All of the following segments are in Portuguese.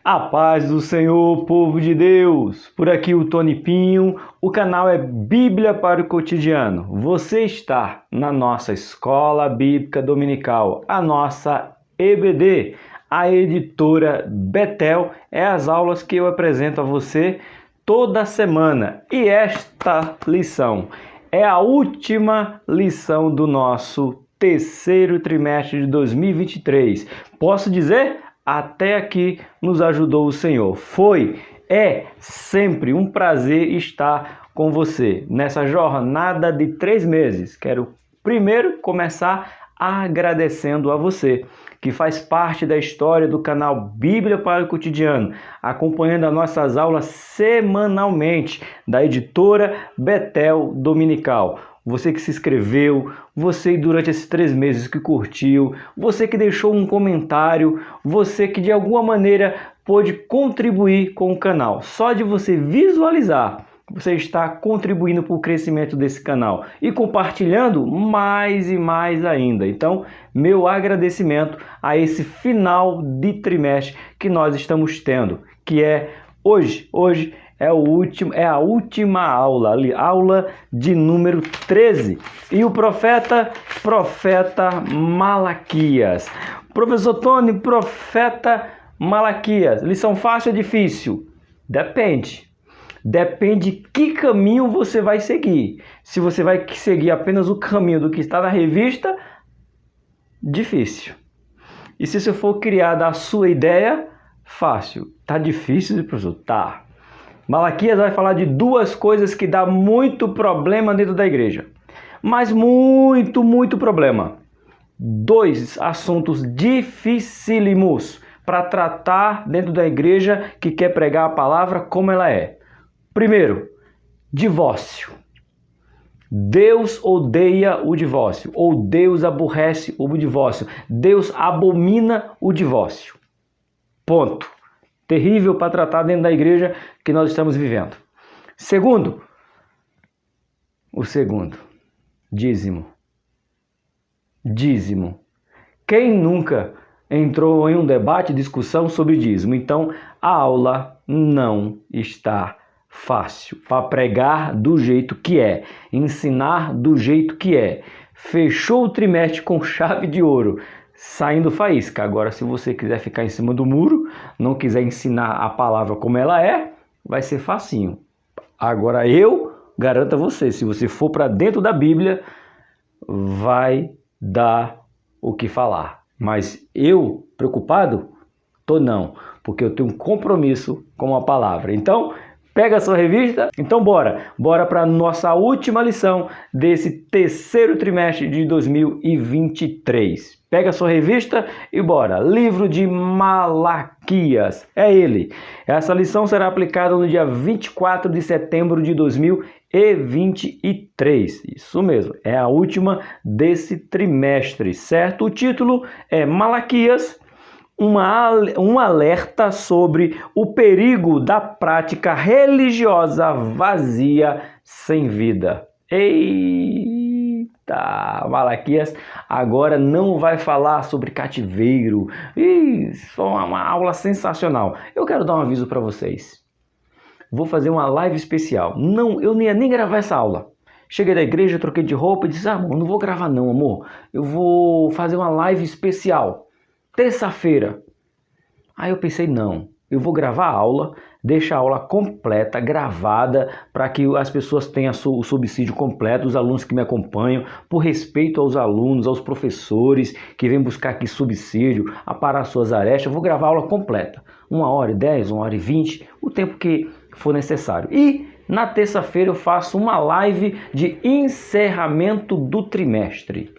A paz do Senhor, povo de Deus! Por aqui o Tony Pinho, o canal é Bíblia para o Cotidiano. Você está na nossa Escola Bíblica Dominical, a nossa EBD, a editora Betel. É as aulas que eu apresento a você toda semana. E esta lição é a última lição do nosso terceiro trimestre de 2023. Posso dizer? Até aqui nos ajudou o Senhor. É sempre um prazer estar com você nessa jornada de 3 meses. Quero primeiro começar agradecendo a você que faz parte da história do canal Bíblia para o Cotidiano, acompanhando as nossas aulas semanalmente da editora Betel Dominical. Você que se inscreveu, você durante esses 3 meses que curtiu, você que deixou um comentário, você que de alguma maneira pôde contribuir com o canal. Só de você visualizar, você está contribuindo para o crescimento desse canal e compartilhando mais e mais ainda. Então, meu agradecimento a esse final de trimestre que nós estamos tendo, que é hoje é a última aula de número 13. E o profeta Malaquias. Professor Tony, profeta Malaquias, lição fácil ou difícil? Depende que caminho você vai seguir. Se você vai seguir apenas o caminho do que está na revista, difícil. E se você for criar da sua ideia, fácil. Tá difícil, professor? Tá. Malaquias vai falar de 2 coisas que dá muito problema dentro da igreja. Mas muito problema. 2 assuntos dificílimos para tratar dentro da igreja que quer pregar a palavra como ela é. Primeiro, divórcio. Deus odeia o divórcio, ou Deus aborrece o divórcio. Deus abomina o divórcio. Ponto. Terrível para tratar dentro da igreja que nós estamos vivendo. O segundo, dízimo. Dízimo. Quem nunca entrou em um debate, discussão sobre dízimo? Então, a aula não está fácil para pregar do jeito que é, ensinar do jeito que é. Fechou o trimestre com chave de ouro, saindo faísca. Agora, se você quiser ficar em cima do muro, não quiser ensinar a palavra como ela é, vai ser facinho. Agora, eu garanto a você, se você for para dentro da Bíblia, vai dar o que falar. Mas eu, preocupado? Tô não, porque eu tenho um compromisso com a palavra. Então, pega a sua revista. Então, bora para a nossa última lição desse terceiro trimestre de 2023. Pega a sua revista e bora. Livro de Malaquias. É ele. Essa lição será aplicada no dia 24 de setembro de 2023. Isso mesmo. É a última desse trimestre, certo? O título é Malaquias, um alerta sobre o perigo da prática religiosa vazia sem vida. Eita, Malaquias agora não vai falar sobre cativeiro. Isso é uma aula sensacional. Eu quero dar um aviso para vocês. Vou fazer uma live especial. Eu não ia nem gravar essa aula. Cheguei da igreja, troquei de roupa e disse: amor, não vou gravar não, amor. Eu vou fazer uma live especial. Terça-feira. Aí eu pensei, não, eu vou gravar a aula, deixar a aula completa, gravada, para que as pessoas tenham o subsídio completo, os alunos que me acompanham, por respeito aos alunos, aos professores que vêm buscar aqui subsídio, aparar suas arestas. Eu vou gravar a aula completa, 1h10, 1h20, o tempo que for necessário. E na terça-feira eu faço uma live de encerramento do trimestre.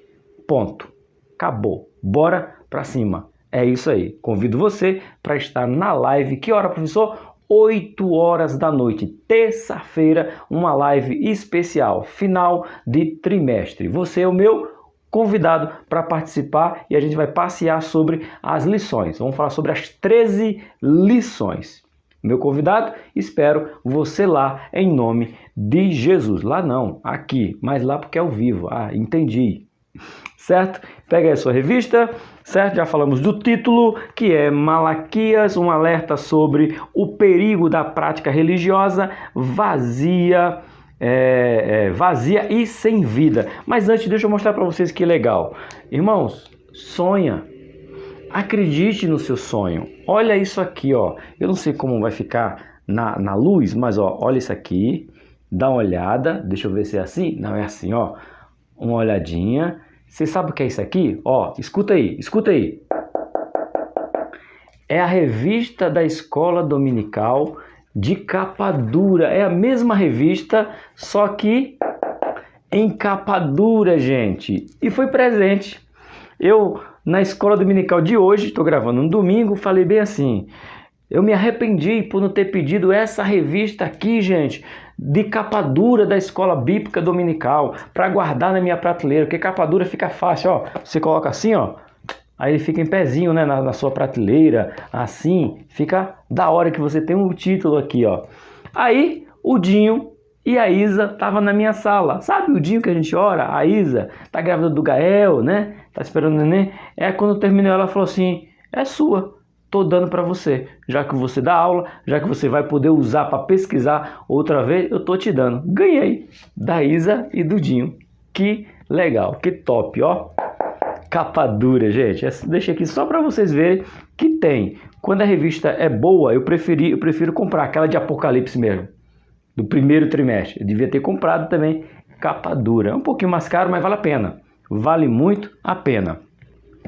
Ponto. Acabou. Bora pra cima. É isso aí. Convido você para estar na live. Que hora, professor? 8 horas da noite. Terça-feira, uma live especial. Final de trimestre. Você é o meu convidado para participar e a gente vai passear sobre as lições. Vamos falar sobre as 13 lições. Meu convidado, espero você lá em nome de Jesus. Lá não, aqui, mas lá porque é ao vivo. Ah, entendi. certo? Pega aí a sua revista, certo? Já falamos do título, que é Malaquias, um alerta sobre o perigo da prática religiosa vazia, vazia e sem vida. Mas antes, deixa eu mostrar para vocês que legal. Irmãos, sonha. Acredite no seu sonho. Olha isso aqui, ó. Eu não sei como vai ficar na luz, mas ó, olha isso aqui. Dá uma olhada. Deixa eu ver se é assim. Não é assim, ó. Uma olhadinha. Você sabe o que é isso aqui? Ó, escuta aí, escuta aí. É a revista da Escola Dominical de capa dura. É a mesma revista, só que em capa dura, gente. E foi presente. Eu, na Escola Dominical de hoje, estou gravando no domingo, falei bem assim: eu me arrependi por não ter pedido essa revista aqui, gente, de capa dura da Escola Bíblica Dominical, para guardar na minha prateleira, porque capa dura fica fácil, ó. Você coloca assim, ó, aí ele fica em pezinho, né, na sua prateleira, assim, fica da hora que você tem um título aqui, ó. Aí, o Dinho e a Isa estavam na minha sala. Sabe o Dinho que a gente ora? A Isa tá grávida do Gael, né? Tá esperando o neném. Quando terminou, ela falou assim: é sua, tô dando para você. Já que você dá aula, já que você vai poder usar para pesquisar outra vez, eu tô te dando. Ganhei da Isa e do Dinho. Que legal, que top, ó. Capa dura, gente. Deixa aqui só para vocês verem que tem. Quando a revista é boa, eu prefiro comprar aquela de Apocalipse mesmo, do primeiro trimestre. Eu devia ter comprado também capa dura. É um pouquinho mais caro, mas vale a pena. Vale muito a pena.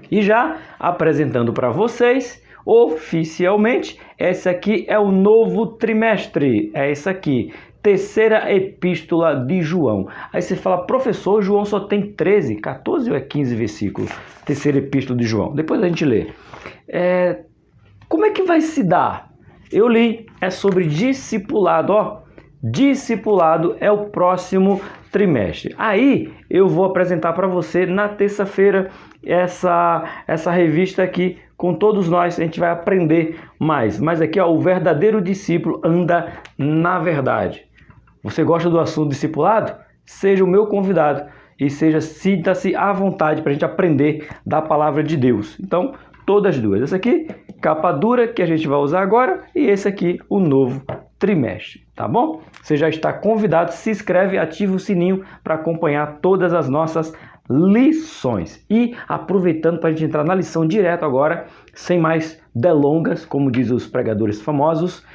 E já apresentando para vocês, oficialmente, esse aqui é o novo trimestre. É esse aqui. Terceira epístola de João. Aí você fala: professor, João só tem 13, 14 ou 15 versículos? Terceira epístola de João. Depois a gente lê. Como é que vai se dar? Eu li, é sobre discipulado, ó. Discipulado é o próximo trimestre. Aí eu vou apresentar para você na terça-feira essa revista aqui com todos nós. A gente vai aprender mais. Mas aqui, ó, o verdadeiro discípulo anda na verdade. Você gosta do assunto discipulado? Seja o meu convidado e sinta-se à vontade para a gente aprender da palavra de Deus. Então, todas as duas. Essa aqui, capa dura, que a gente vai usar agora, e esse aqui, o novo trimestre, tá bom? Você já está convidado, se inscreve, ativa o sininho para acompanhar todas as nossas lições. E aproveitando para a gente entrar na lição direto agora, sem mais delongas, como dizem os pregadores famosos,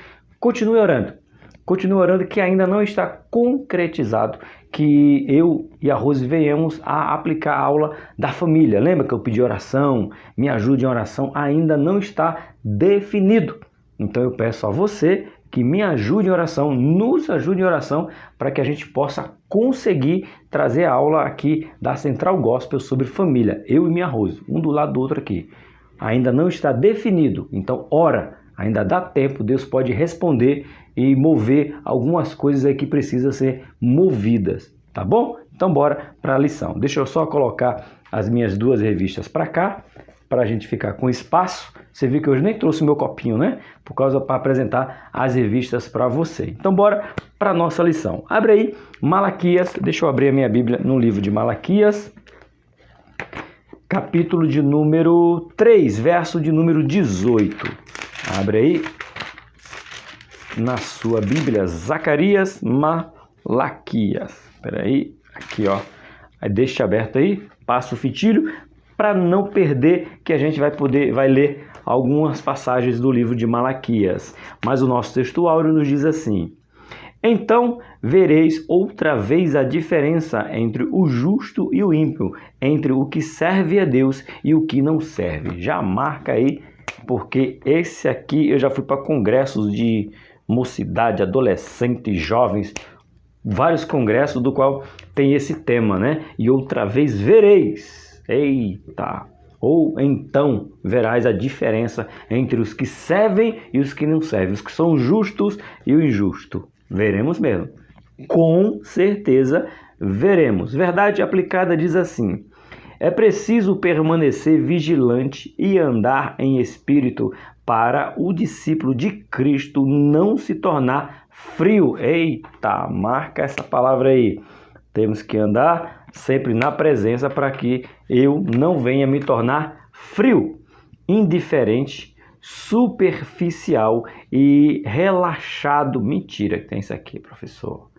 continue orando. Continue orando, que ainda não está concretizado que eu e a Rose venhamos a aplicar a aula da família. Lembra que eu pedi oração, me ajude em oração? Ainda não está definido. Então eu peço a você que me ajude em oração, nos ajude em oração, para que a gente possa conseguir trazer a aula aqui da Central Gospel sobre família. Eu e minha Rose, um do lado do outro aqui. Ainda não está definido, então ora, ainda dá tempo, Deus pode responder e mover algumas coisas aí que precisam ser movidas, tá bom? Então bora para a lição. Deixa eu só colocar as minhas duas revistas para cá, para a gente ficar com espaço. Você viu que hoje nem trouxe meu copinho, né? Por causa para apresentar as revistas para você. Então bora para a nossa lição. Abre aí Malaquias, deixa eu abrir a minha Bíblia no livro de Malaquias, capítulo de número 3, verso de número 18. Abre aí na sua Bíblia, Zacarias, Malaquias. Espera aí, aqui ó. Aí deixa aberto aí, passa o fitilho para não perder, que a gente vai ler algumas passagens do livro de Malaquias. Mas o nosso texto áureo nos diz assim: então vereis outra vez a diferença entre o justo e o ímpio, entre o que serve a Deus e o que não serve. Já marca aí, porque esse aqui eu já fui para congressos de mocidade, adolescentes, jovens, vários congressos do qual tem esse tema, né? E outra vez vereis, eita, ou então verás a diferença entre os que servem e os que não servem, os que são justos e o injusto. Veremos mesmo, com certeza veremos. Verdade aplicada diz assim: é preciso permanecer vigilante e andar em espírito para o discípulo de Cristo não se tornar frio. Eita, marca essa palavra aí. Temos que andar sempre na presença para que eu não venha me tornar frio, indiferente, superficial e relaxado. Mentira que tem isso aqui, professor.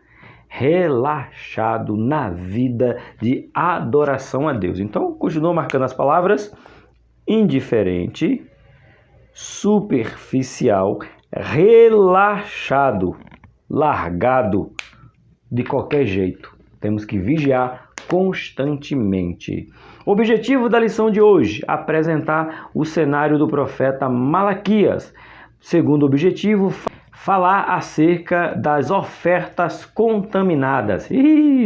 Relaxado na vida de adoração a Deus. Então, continua marcando as palavras: indiferente, superficial, relaxado, largado, de qualquer jeito. Temos que vigiar constantemente. O objetivo da lição de hoje: apresentar o cenário do profeta Malaquias. Segundo objetivo, falar acerca das ofertas contaminadas.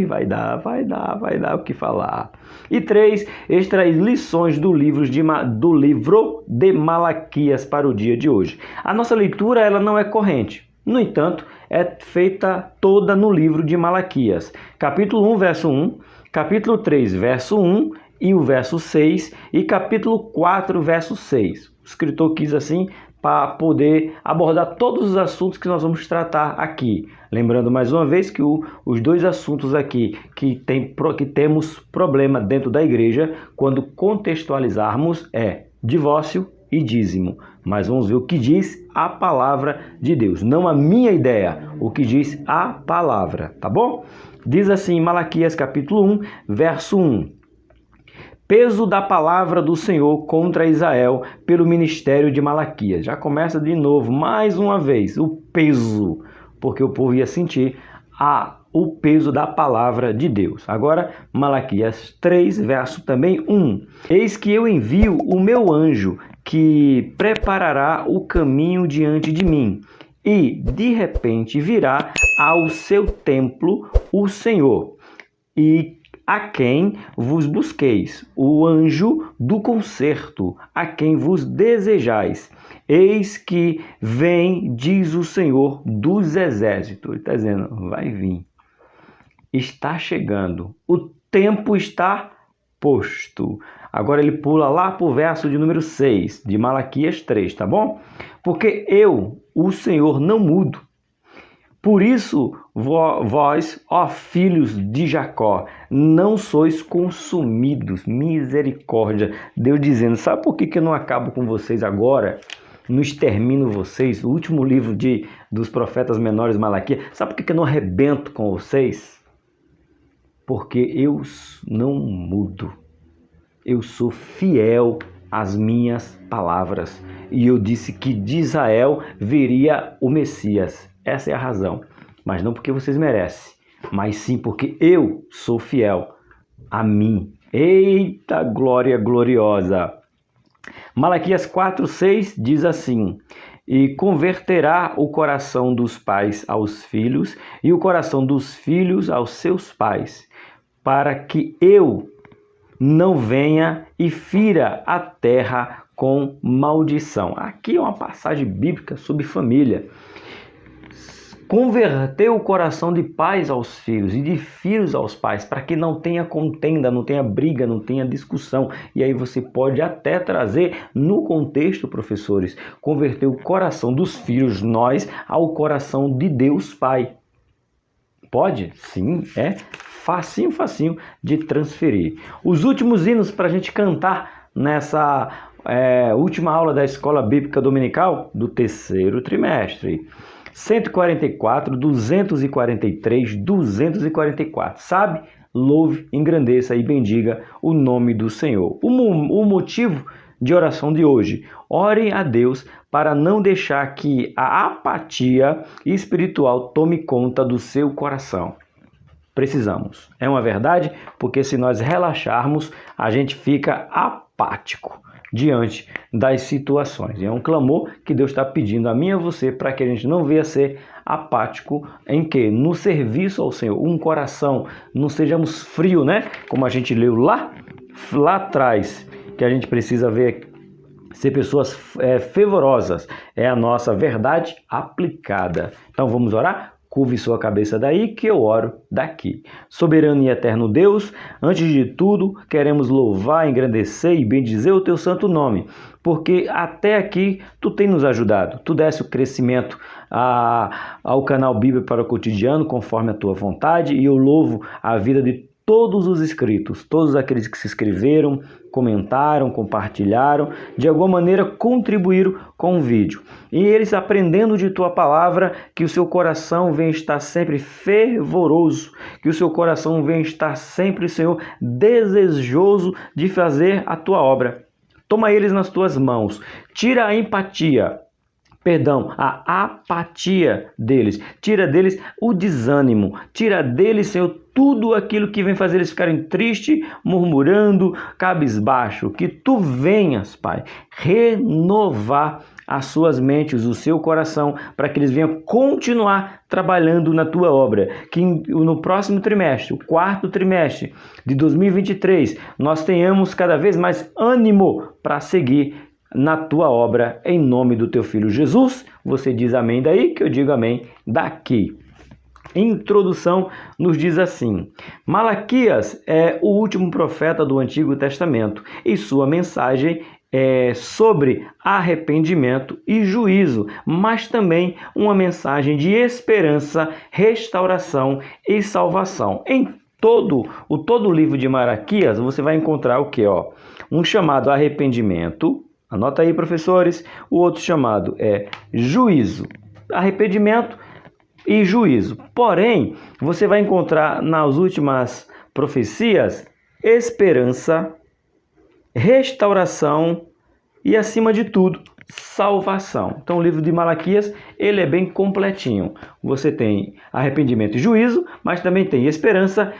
Vai dar o que falar. E 3, extrair lições do livro de Malaquias para o dia de hoje. A nossa leitura ela não é corrente. No entanto, é feita toda no livro de Malaquias. Capítulo 1, verso 1, capítulo 3, verso 1 e o verso 6 e capítulo 4, verso 6. O escritor quis assim para poder abordar todos os assuntos que nós vamos tratar aqui. Lembrando mais uma vez que os dois assuntos aqui que temos problema dentro da igreja, quando contextualizarmos, é divórcio e dízimo. Mas vamos ver o que diz a palavra de Deus, não a minha ideia, o que diz a palavra, tá bom? Diz assim, Malaquias capítulo 1, verso 1. Peso da palavra do Senhor contra Israel pelo ministério de Malaquias. Já começa de novo, mais uma vez, o peso, porque o povo ia sentir o peso da palavra de Deus. Agora, Malaquias 3, verso também 1. Eis que eu envio o meu anjo, que preparará o caminho diante de mim, e de repente virá ao seu templo o Senhor, e a quem vos busqueis, o anjo do concerto, a quem vos desejais. Eis que vem, diz o Senhor dos exércitos. Ele está dizendo, vai vir. Está chegando. O tempo está posto. Agora ele pula lá para o verso de número 6, de Malaquias 3, tá bom? Porque eu, o Senhor, não mudo. Por isso, vós, ó filhos de Jacó, não sois consumidos. Misericórdia. Deus dizendo, sabe por que eu não acabo com vocês agora? Não extermino vocês? O último livro dos profetas menores, Malaquias. Sabe por que eu não arrebento com vocês? Porque eu não mudo. Eu sou fiel às minhas palavras. E eu disse que de Israel viria o Messias. Essa é a razão. Mas não porque vocês merecem, mas sim porque eu sou fiel a mim. Eita glória gloriosa! Malaquias 4:6 diz assim: e converterá o coração dos pais aos filhos e o coração dos filhos aos seus pais, para que eu não venha e fira a terra com maldição. Aqui é uma passagem bíblica sobre família. Converter o coração de pais aos filhos e de filhos aos pais, para que não tenha contenda, não tenha briga, não tenha discussão. E aí você pode até trazer no contexto, professores, converter o coração dos filhos, nós, ao coração de Deus Pai. Pode? Sim, é facinho de transferir. Os últimos hinos para a gente cantar nessa última aula da Escola Bíblica Dominical do terceiro trimestre. 144, 243, 244. Sabe? Louve, engrandeça e bendiga o nome do Senhor. O motivo de oração de hoje: ore a Deus para não deixar que a apatia espiritual tome conta do seu coração. Precisamos. É uma verdade, porque se nós relaxarmos, a gente fica apático diante das situações. E é um clamor que Deus está pedindo a mim e a você para que a gente não venha ser apático em que? No serviço ao Senhor, um coração, não sejamos frios, né? Como a gente leu lá atrás, que a gente precisa ver ser pessoas fervorosas. É a nossa verdade aplicada. Então vamos orar? Curve sua cabeça daí que eu oro daqui. Soberano e eterno Deus, antes de tudo, queremos louvar, engrandecer e bendizer o teu santo nome, porque até aqui tu tem nos ajudado. Tu desse o crescimento ao canal Bíblia para o Cotidiano, conforme a tua vontade, e eu louvo a vida de todos os inscritos, todos aqueles que se inscreveram, comentaram, compartilharam, de alguma maneira contribuíram com o vídeo. E eles aprendendo de tua palavra, que o seu coração venha estar sempre fervoroso, que o seu coração venha estar sempre, Senhor, desejoso de fazer a tua obra. Toma eles nas tuas mãos, tira a empatia, a apatia deles, tira deles o desânimo, tira deles, Senhor, tudo aquilo que vem fazer eles ficarem tristes, murmurando, cabisbaixo, que tu venhas, Pai, renovar as suas mentes, o seu coração, para que eles venham continuar trabalhando na tua obra, que no próximo trimestre, o quarto trimestre de 2023, nós tenhamos cada vez mais ânimo para seguir na tua obra, em nome do teu Filho Jesus. Você diz amém daí, que eu digo amém daqui. Introdução nos diz assim: Malaquias é o último profeta do Antigo Testamento e sua mensagem é sobre arrependimento e juízo, mas também uma mensagem de esperança, restauração e salvação. Em todo o livro de Malaquias você vai encontrar o que? Um chamado arrependimento. Anota aí, professores. O outro chamado é juízo. Arrependimento e juízo. Porém, você vai encontrar nas últimas profecias esperança, restauração e, acima de tudo, salvação. Então, o livro de Malaquias, ele é bem completinho. Você tem arrependimento e juízo, mas também tem esperança,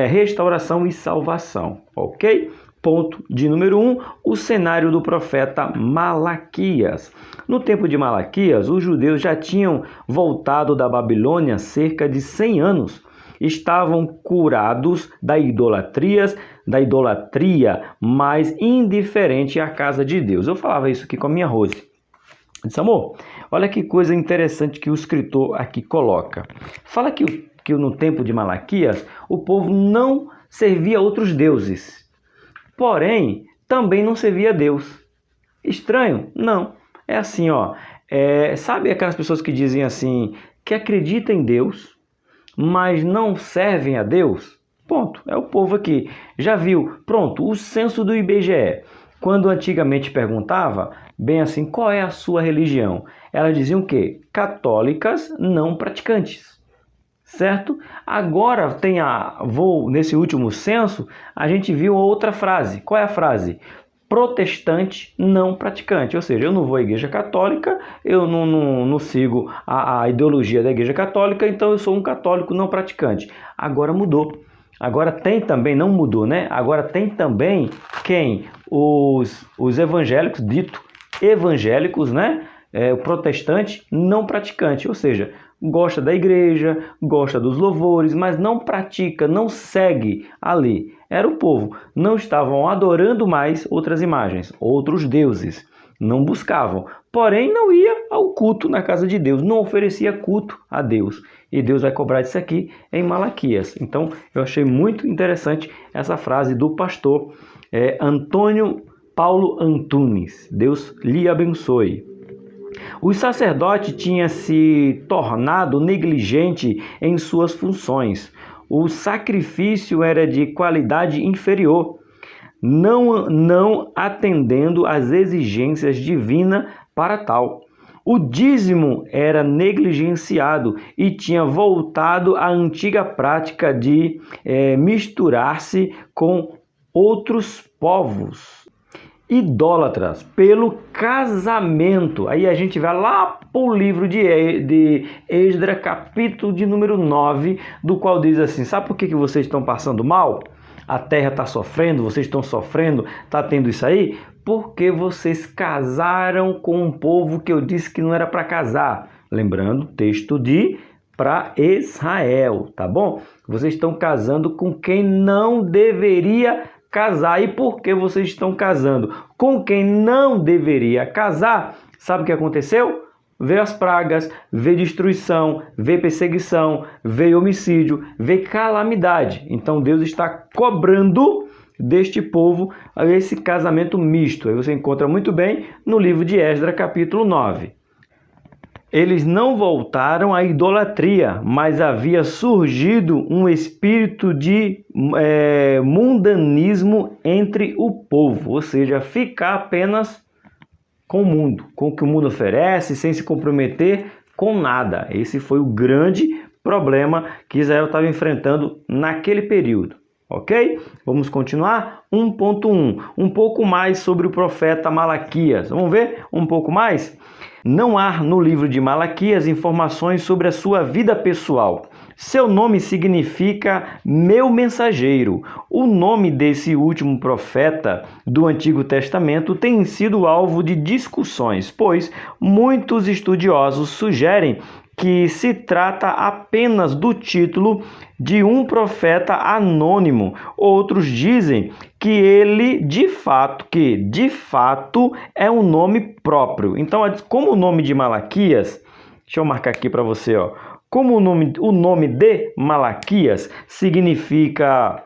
restauração e salvação. Ok? Ponto de número 1, o cenário do profeta Malaquias. No tempo de Malaquias, os judeus já tinham voltado da Babilônia cerca de 100 anos. Estavam curados da idolatria, mas indiferente à casa de Deus. Eu falava isso aqui com a minha Rose. Eu disse, amor, olha que coisa interessante que o escritor aqui coloca. Fala que no tempo de Malaquias, o povo não servia a outros deuses. Porém, também não servia a Deus. Estranho? Não. É assim, sabe aquelas pessoas que dizem assim, que acreditam em Deus, mas não servem a Deus? Ponto. É o povo aqui. Já viu? Pronto, o censo do IBGE. Quando antigamente perguntava, bem assim, qual é a sua religião? Elas diziam o quê? Católicas não praticantes. Certo? Agora nesse último censo, a gente viu outra frase. Qual é a frase? Protestante não praticante. Ou seja, eu não vou à igreja católica, eu não sigo a ideologia da igreja católica, então eu sou um católico não praticante. Agora mudou. Agora tem também, não mudou, né? Agora tem também quem? Os evangélicos, dito evangélicos, né? O protestante não praticante, ou seja, gosta da igreja, gosta dos louvores, mas não pratica, não segue ali. Era o povo. Não estavam adorando mais outras imagens, outros deuses. Não buscavam. Porém, não ia ao culto na casa de Deus. Não oferecia culto a Deus. E Deus vai cobrar isso aqui em Malaquias. Então, eu achei muito interessante essa frase do pastor Antônio Paulo Antunes. Deus lhe abençoe. O sacerdote tinha se tornado negligente em suas funções. O sacrifício era de qualidade inferior, não atendendo às exigências divinas para tal. O dízimo era negligenciado e tinha voltado à antiga prática de misturar-se com outros povos idólatras pelo casamento. Aí a gente vai lá para o livro de Esdras, capítulo de número 9, do qual diz assim, sabe por que vocês estão passando mal? A terra está sofrendo, vocês estão sofrendo, está tendo isso aí? Porque vocês casaram com um povo que eu disse que não era para casar. Lembrando, texto para Israel, tá bom? Vocês estão casando com quem não deveria casar. E por que vocês estão casando com quem não deveria casar? Sabe o que aconteceu? veio as pragas, veio destruição, veio perseguição, veio homicídio, veio calamidade. Então Deus está cobrando deste povo esse casamento misto. Aí você encontra muito bem no livro de Esdras, capítulo 9. Eles não voltaram à idolatria, mas havia surgido um espírito de mundanismo entre o povo, ou seja, ficar apenas com o mundo, com o que o mundo oferece, sem se comprometer com nada. Esse foi o grande problema que Israel estava enfrentando naquele período. Ok? Vamos continuar? 1.1. Um pouco mais sobre o profeta Malaquias. Vamos ver um pouco mais? Não há no livro de Malaquias informações sobre a sua vida pessoal. Seu nome significa meu mensageiro. O nome desse último profeta do Antigo Testamento tem sido alvo de discussões, pois muitos estudiosos sugerem que se trata apenas do título de um profeta anônimo. Outros dizem que ele de fato é um nome próprio. Então, como o nome de Malaquias, deixa eu marcar aqui para você, ó. Como o nome de Malaquias significa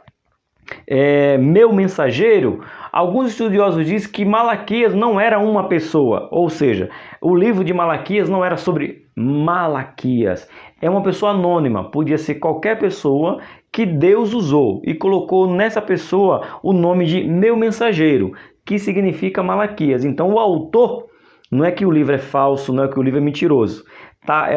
meu mensageiro, alguns estudiosos dizem que Malaquias não era uma pessoa, ou seja, o livro de Malaquias não era sobre Malaquias, é uma pessoa anônima, podia ser qualquer pessoa que Deus usou e colocou nessa pessoa o nome de meu mensageiro, que significa Malaquias. Então o autor, não é que o livro é falso, não é que o livro é mentiroso, tá?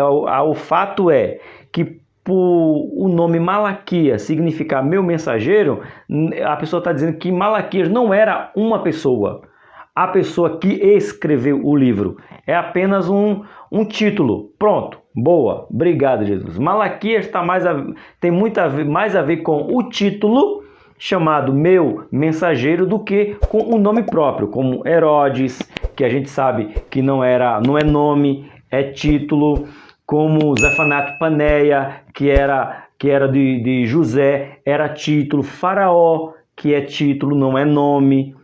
O fato é que por o nome Malaquias significar meu mensageiro, a pessoa está dizendo que Malaquias não era uma pessoa. A pessoa que escreveu o livro é apenas um título. Pronto, boa, obrigado, Jesus. Malaquias tem mais a ver com o título chamado meu mensageiro do que com o nome próprio, como Herodes, que a gente sabe que não é nome, é título, como Zefanato Paneia, que era de José, era título, Faraó, que é título, não é nome.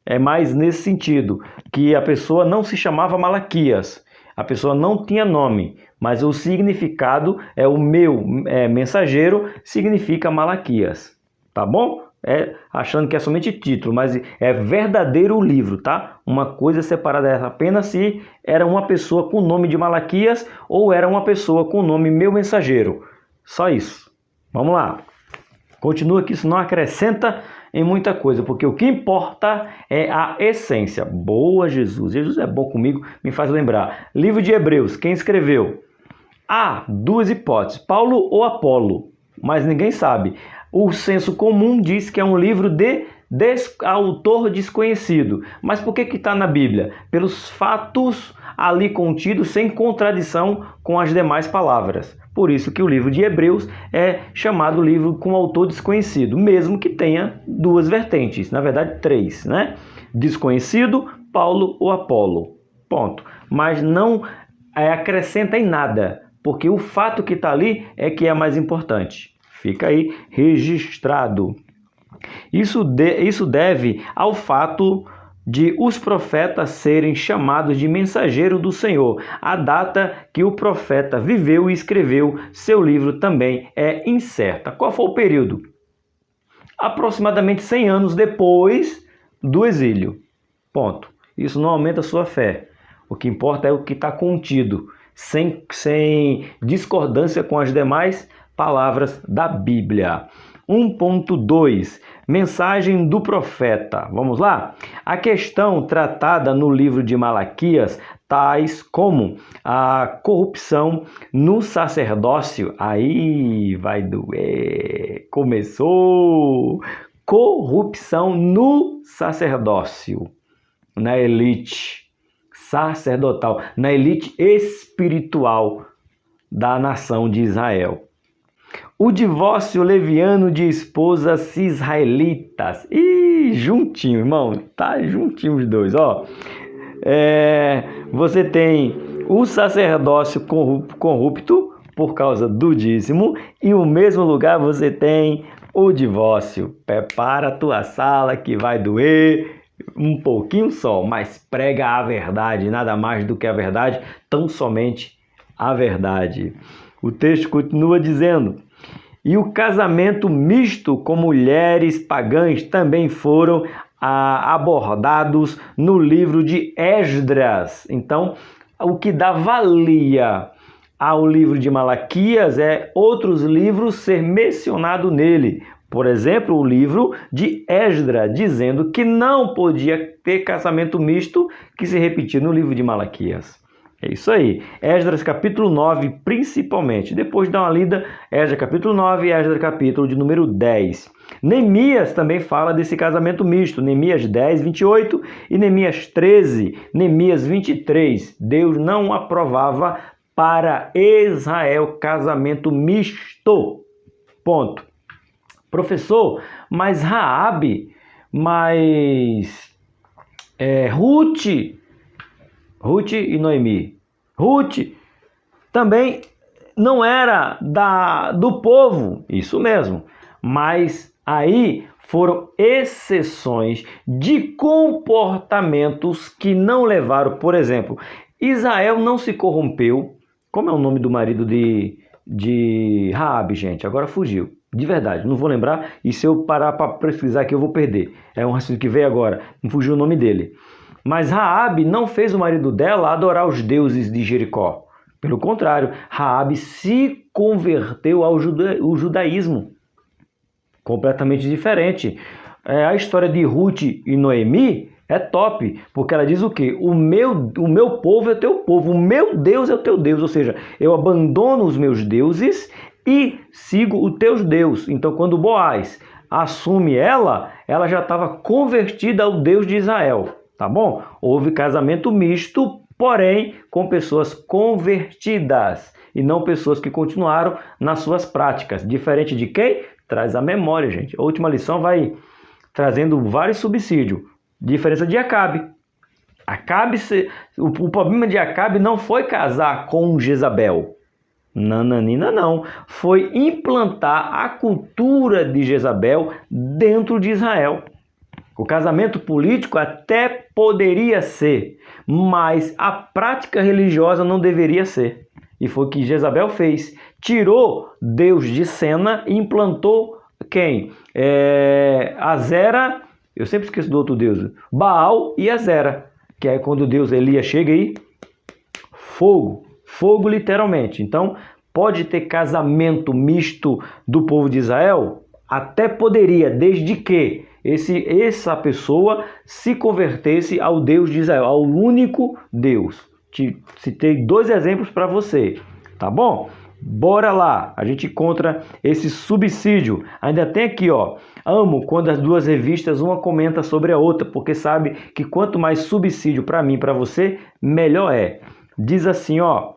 É mais nesse sentido, que a pessoa não se chamava Malaquias, a pessoa não tinha nome, mas o significado é o meu mensageiro, significa Malaquias, tá bom? Achando que é somente título, mas é verdadeiro o livro, tá? Uma coisa separada é apenas se era uma pessoa com o nome de Malaquias ou era uma pessoa com o nome meu mensageiro. Só isso. Vamos lá. Continua que isso não acrescenta em muita coisa, porque o que importa é a essência. Boa, Jesus. Jesus é bom comigo, me faz lembrar. Livro de Hebreus, quem escreveu? Há duas hipóteses, Paulo ou Apolo, mas ninguém sabe. O senso comum diz que é um livro de autor desconhecido. Mas por que está na Bíblia? Pelos fatos ali contidos sem contradição com as demais palavras. Por isso que o livro de Hebreus é chamado livro com autor desconhecido, mesmo que tenha duas vertentes, na verdade três, né? Desconhecido, Paulo ou Apolo, ponto. Mas não acrescenta em nada, porque o fato que está ali é que é mais importante. Fica aí registrado. Isso deve ao fato de os profetas serem chamados de mensageiro do Senhor. A data que o profeta viveu e escreveu seu livro também é incerta. Qual foi o período? Aproximadamente 100 anos depois do exílio. Ponto. Isso não aumenta a sua fé. O que importa é o que está contido, sem discordância com as demais palavras da Bíblia. 1.2 Mensagem do profeta. Vamos lá? A questão tratada no livro de Malaquias, tais como a corrupção no sacerdócio, aí vai doer. Começou! Corrupção no sacerdócio, na elite sacerdotal, na elite espiritual da nação de Israel. O divórcio leviano de esposas israelitas. Ih, juntinho, irmão. Tá juntinho os dois, ó. Você tem o sacerdócio corrupto por causa do dízimo e no mesmo lugar você tem o divórcio. Prepara a tua sala que vai doer. um pouquinho só, mas prega a verdade, nada mais do que a verdade, tão somente a verdade. O texto continua dizendo: e o casamento misto com mulheres pagãs também foram abordados no livro de Esdras. Então, o que dá valia ao livro de Malaquias é outros livros ser mencionado nele. Por exemplo, o livro de Esdras, dizendo que não podia ter casamento misto, que se repetia no livro de Malaquias. É isso aí. Esdras capítulo 9, principalmente. Depois dá uma lida, Esdras capítulo 9 e Esdras capítulo de número 10. Neemias também fala desse casamento misto. Neemias 10, 28 e Neemias 13, Neemias 23. Deus não aprovava para Israel casamento misto. Ponto. Professor, mas Raabe, Ruth e Noemi. Ruth também não era do povo, isso mesmo, mas aí foram exceções de comportamentos que não levaram, por exemplo, Israel não se corrompeu. Como é o nome do marido de Raabe, gente? Agora fugiu. De verdade, não vou lembrar. E se eu parar para pesquisar aqui, eu vou perder. É um raciocínio que veio agora. Não fugiu o nome dele. Mas Raabe não fez o marido dela adorar os deuses de Jericó. Pelo contrário, Raabe se converteu ao judaísmo. Completamente diferente. A história de Ruth e Noemi é top, porque ela diz o quê? O meu povo é teu povo, o meu Deus é o teu Deus. Ou seja, eu abandono os meus deuses e sigo o teu Deus. Então, quando Boaz assume ela já estava convertida ao Deus de Israel. Tá bom? Houve casamento misto, porém com pessoas convertidas e não pessoas que continuaram nas suas práticas. Diferente de quem? Traz a memória, gente. A última lição vai trazendo vários subsídios. Diferença de Acabe. O problema de Acabe não foi casar com Jezabel. Nananina não. Foi implantar a cultura de Jezabel dentro de Israel. O casamento político até poderia ser, mas a prática religiosa não deveria ser. E foi o que Jezabel fez. Tirou Deus de cena e implantou quem? Azera, eu sempre esqueço do outro Deus, Baal e Azera, que é quando Deus Elias chega aí, fogo literalmente. Então, pode ter casamento misto do povo de Israel? Até poderia, desde que essa pessoa se convertesse ao Deus de Israel, ao único Deus. Citei 2 exemplos para você, tá bom? Bora lá, a gente encontra esse subsídio. Ainda tem aqui, ó, amo quando as 2 revistas uma comenta sobre a outra, porque sabe que quanto mais subsídio para mim e para você, melhor é. Diz assim, ó,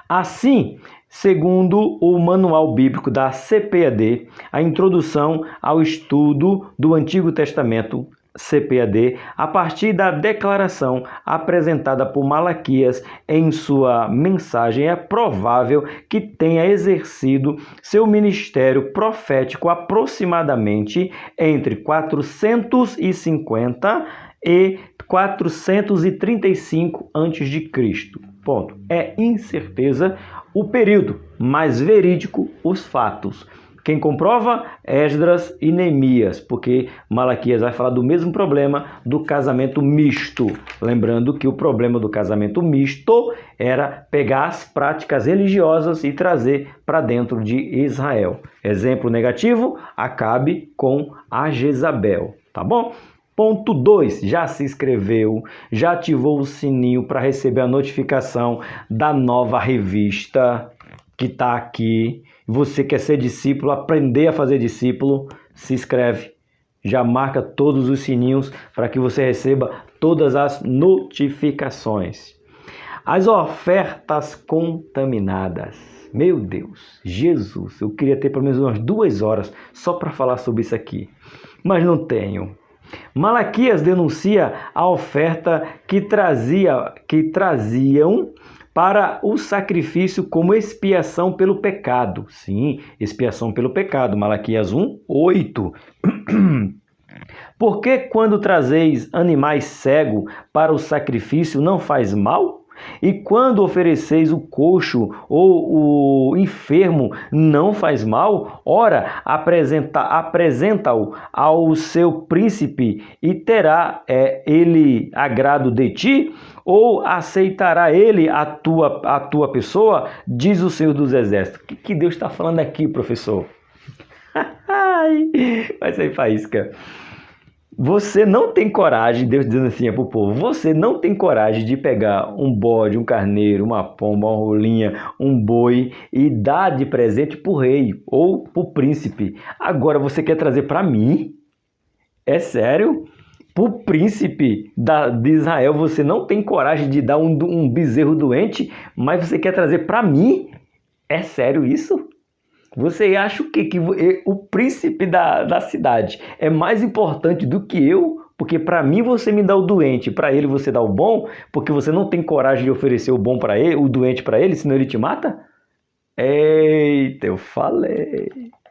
assim, segundo o Manual Bíblico da CPAD, a introdução ao estudo do Antigo Testamento, CPAD, a partir da declaração apresentada por Malaquias em sua mensagem, é provável que tenha exercido seu ministério profético aproximadamente entre 450 e 435 a.C. Ponto. É incerteza o período, mas verídico os fatos. Quem comprova? Esdras e Neemias, porque Malaquias vai falar do mesmo problema do casamento misto. Lembrando que o problema do casamento misto era pegar as práticas religiosas e trazer para dentro de Israel. Exemplo negativo, Acabe com a Jezabel, tá bom? Ponto 2, já se inscreveu, já ativou o sininho para receber a notificação da nova revista que está aqui. Você quer ser discípulo, aprender a fazer discípulo, se inscreve. Já marca todos os sininhos para que você receba todas as notificações. As ofertas contaminadas. Meu Deus, Jesus, eu queria ter pelo menos umas 2 horas só para falar sobre isso aqui, mas não tenho. Malaquias denuncia a oferta que traziam para o sacrifício como expiação pelo pecado. Sim, expiação pelo pecado. Malaquias 1, 8. Por que quando trazeis animais cegos para o sacrifício não faz mal? E quando ofereceis o coxo ou o enfermo não faz mal? Ora, apresenta-o ao seu príncipe e terá ele agrado de ti? Ou aceitará ele a tua pessoa? Diz o Senhor dos Exércitos. O que Deus está falando aqui, professor? Vai ser faísca. Você não tem coragem, Deus dizendo assim para o povo, você não tem coragem de pegar um bode, um carneiro, uma pomba, uma rolinha, um boi e dar de presente para o rei ou para o príncipe. Agora você quer trazer para mim? É sério? Para o príncipe de Israel você não tem coragem de dar um bezerro doente, mas você quer trazer para mim? É sério isso? Você acha o quê? Que o príncipe da cidade é mais importante do que eu? Porque para mim você me dá o doente, para ele você dá o bom, porque você não tem coragem de oferecer o bom para ele, o doente para ele, senão ele te mata? Eita, eu falei.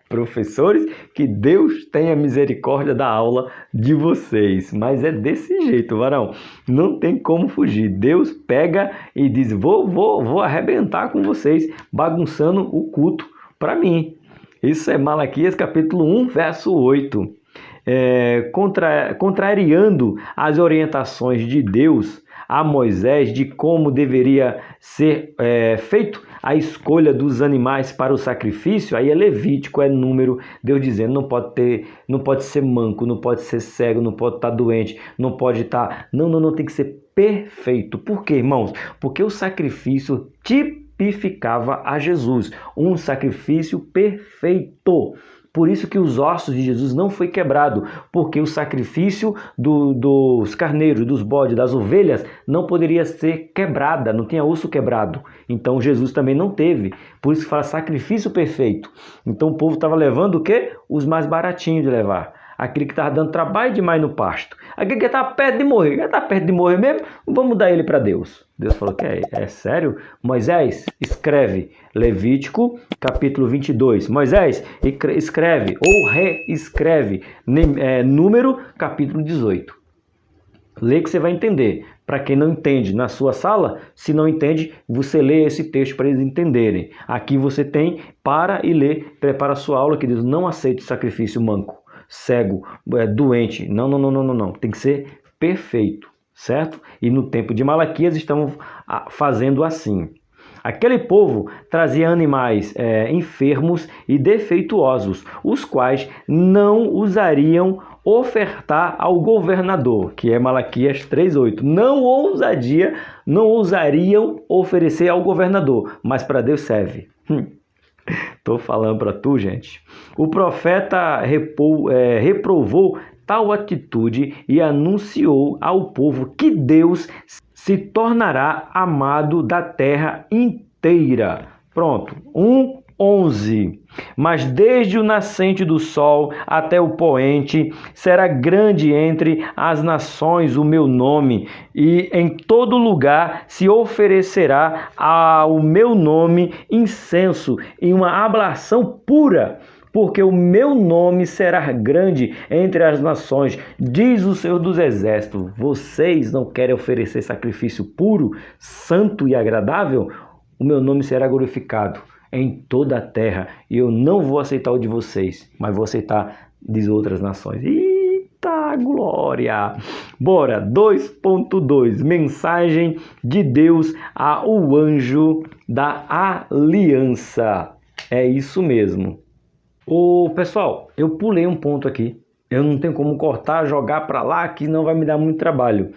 Professores, que Deus tenha misericórdia da aula de vocês. Mas é desse jeito, varão. Não tem como fugir. Deus pega e diz, vou arrebentar com vocês, bagunçando o culto para mim. Isso é Malaquias capítulo 1, verso 8. Contrariando as orientações de Deus a Moisés de como deveria ser feito a escolha dos animais para o sacrifício, aí é Levítico, é número, Deus dizendo, não pode ser manco, não pode ser cego, não pode estar doente, não pode estar... Não, tem que ser perfeito. Por quê, irmãos? Porque o sacrifício tipificava a Jesus, um sacrifício perfeito. Por isso que os ossos de Jesus não foi quebrado, porque o sacrifício dos carneiros, dos bodes, das ovelhas não poderia ser quebrada, não tinha osso quebrado. Então Jesus também não teve, por isso que fala sacrifício perfeito. Então o povo estava levando o quê? Os mais baratinhos de levar. Aquele que estava dando trabalho demais no pasto. Aquele que estava perto de morrer. Já está perto de morrer mesmo? Vamos dar ele para Deus. Deus falou que é sério? Moisés, escreve Levítico, capítulo 22. Moisés, escreve ou reescreve Número, capítulo 18. Lê que você vai entender. Para quem não entende na sua sala, se não entende, você lê esse texto para eles entenderem. Aqui você tem, para e lê, prepara a sua aula que diz, não aceite sacrifício manco, cego, doente. Não. Tem que ser perfeito, certo? E no tempo de Malaquias estamos fazendo assim. Aquele povo trazia animais enfermos e defeituosos, os quais não usariam ofertar ao governador, que é Malaquias 3:8. Não ousariam oferecer ao governador, mas para Deus serve. Tô falando para tu, gente. O profeta reprovou tal atitude e anunciou ao povo que Deus se tornará amado da terra inteira. Pronto. 1:11. Mas desde o nascente do sol até o poente será grande entre as nações o meu nome, e em todo lugar se oferecerá ao meu nome incenso e uma ablação pura, porque o meu nome será grande entre as nações, diz o Senhor dos Exércitos. Vocês não querem oferecer sacrifício puro, santo e agradável? O meu nome será glorificado em toda a terra, e eu não vou aceitar o de vocês, mas vou aceitar de outras nações. Eita glória! Bora, 2.2, mensagem de Deus ao anjo da aliança. É isso mesmo. Pessoal, eu pulei um ponto aqui. Eu não tenho como cortar, jogar para lá, que não vai me dar muito trabalho.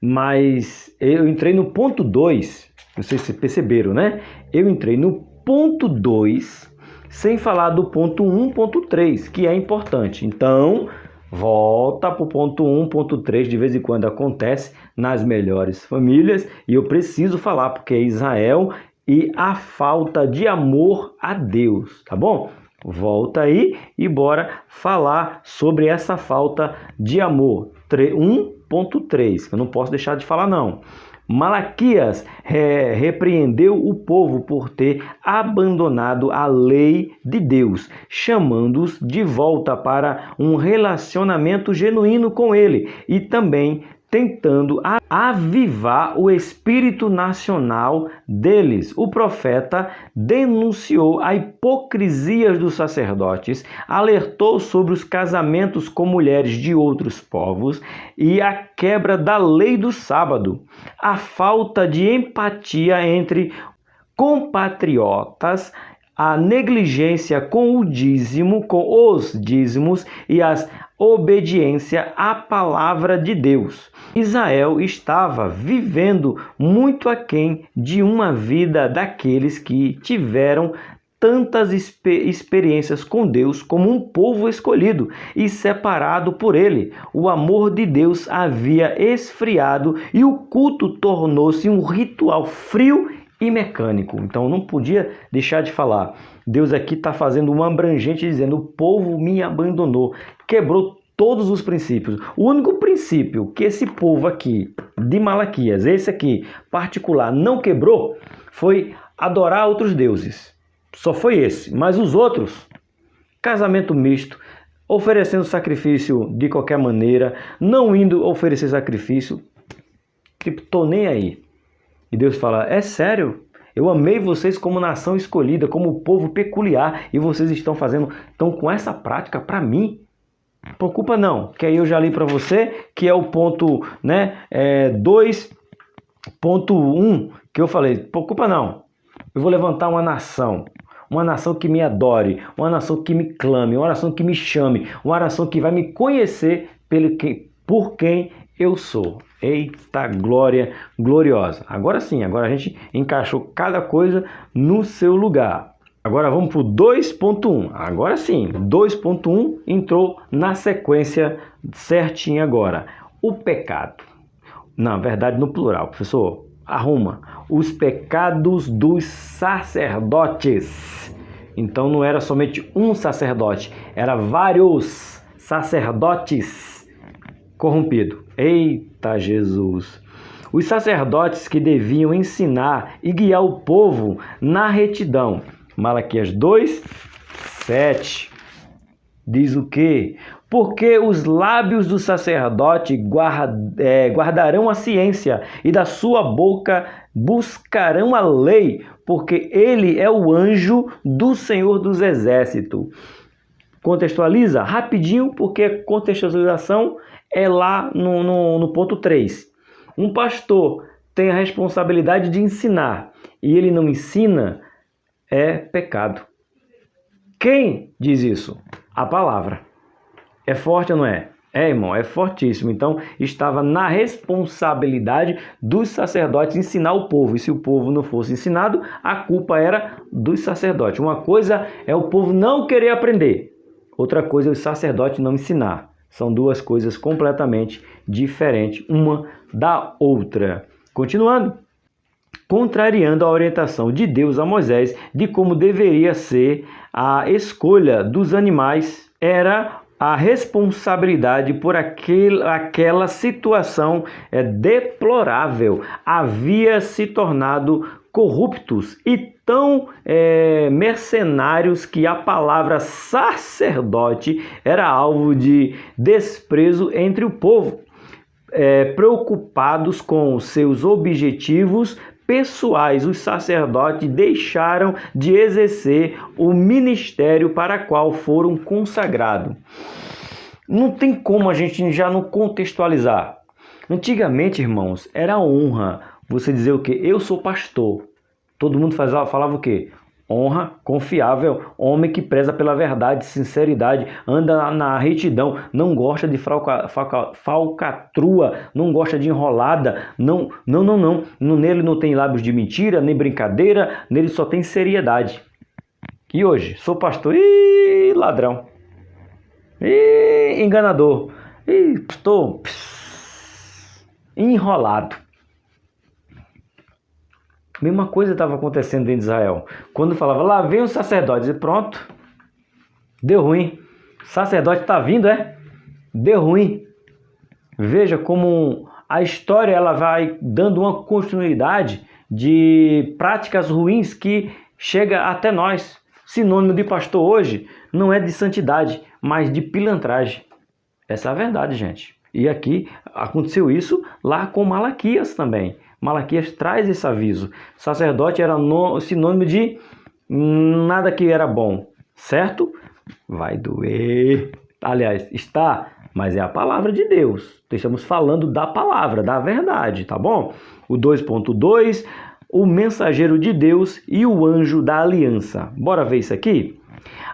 Mas eu entrei no ponto 2, não sei se vocês perceberam, né? Eu entrei no ponto 2, sem falar do ponto 1, ponto 3, que é importante. Então, volta para o ponto 1, ponto 3, de vez em quando acontece nas melhores famílias, e eu preciso falar, porque é Israel e a falta de amor a Deus, tá bom? Volta aí e bora falar sobre essa falta de amor. 1.3, que eu não posso deixar de falar não. Malaquias repreendeu o povo por ter abandonado a lei de Deus, chamando-os de volta para um relacionamento genuíno com ele e também tentando avivar o espírito nacional deles. O profeta denunciou a hipocrisia dos sacerdotes, alertou sobre os casamentos com mulheres de outros povos e a quebra da lei do sábado, a falta de empatia entre compatriotas, a negligência com o dízimo, com os dízimos e as obediência à palavra de Deus. Israel estava vivendo muito aquém de uma vida daqueles que tiveram tantas experiências com Deus como um povo escolhido e separado por ele. O amor de Deus havia esfriado e o culto tornou-se um ritual frio e mecânico. Então não podia deixar de falar. Deus aqui está fazendo um abrangente dizendo: o povo me abandonou, quebrou todos os princípios. O único princípio que esse povo aqui de Malaquias, esse aqui particular, não quebrou foi adorar outros deuses. Só foi esse. Mas os outros, casamento misto, oferecendo sacrifício de qualquer maneira, não indo oferecer sacrifício, tipo, tô nem aí. E Deus fala: é sério? Eu amei vocês como nação escolhida, como povo peculiar, e vocês estão com essa prática para mim? Preocupa não, que aí eu já li para você, que é o ponto 2.1, que eu falei: preocupa não, eu vou levantar uma nação que me adore, uma nação que me clame, uma nação que me chame, uma nação que vai me conhecer por quem eu sou. Eita glória gloriosa. Agora sim, agora a gente encaixou cada coisa no seu lugar. Agora vamos para o 2.1. Agora sim, 2.1 entrou na sequência certinha agora. O pecado. Na verdade, no plural, professor. Arruma. Os pecados dos sacerdotes. Então não era somente um sacerdote, era vários sacerdotes corrompidos. Eita Jesus! Os sacerdotes que deviam ensinar e guiar o povo na retidão. Malaquias 2:7 diz o quê? Porque os lábios do sacerdote guardarão a ciência e da sua boca buscarão a lei, porque ele é o anjo do Senhor dos Exércitos. Contextualiza rapidinho, porque a contextualização é lá no ponto 3. Um pastor tem a responsabilidade de ensinar e ele não ensina, é pecado. Quem diz isso? A palavra. É forte ou não é? É, irmão, é fortíssimo. Então, estava na responsabilidade dos sacerdotes ensinar o povo. E se o povo não fosse ensinado, a culpa era dos sacerdotes. Uma coisa é o povo não querer aprender. Outra coisa é o sacerdote não ensinar. São duas coisas completamente diferentes, uma da outra. Continuando. Contrariando a orientação de Deus a Moisés de como deveria ser a escolha dos animais, era a responsabilidade por aquela situação deplorável. Havia se tornado corruptos e tão mercenários que a palavra sacerdote era alvo de desprezo entre o povo. Preocupados com seus objetivos pessoais, os sacerdotes deixaram de exercer o ministério para qual foram consagrados. Não tem como a gente já não contextualizar. Antigamente, irmãos, era honra você dizer o quê? Eu sou pastor. Todo mundo falava o quê? Honra, confiável, homem que preza pela verdade, sinceridade, anda na retidão, não gosta de falcatrua, não gosta de enrolada, não. Nele não tem lábios de mentira, nem brincadeira, nele só tem seriedade. E hoje, sou pastor, ladrão, enganador, estou enrolado. Mesma coisa estava acontecendo dentro de Israel. Quando falava, lá vem o sacerdote, e pronto, deu ruim. O sacerdote está vindo, Deu ruim. Veja como a história ela vai dando uma continuidade de práticas ruins que chega até nós. Sinônimo de pastor hoje não é de santidade, mas de pilantragem. Essa é a verdade, gente. E aqui aconteceu isso lá com Malaquias também. Malaquias traz esse aviso. Sacerdote era sinônimo de nada que era bom, certo? Vai doer. Aliás, está, mas é a palavra de Deus. Estamos falando da palavra, da verdade, tá bom? O 2.2, o mensageiro de Deus e o anjo da aliança. Bora ver isso aqui?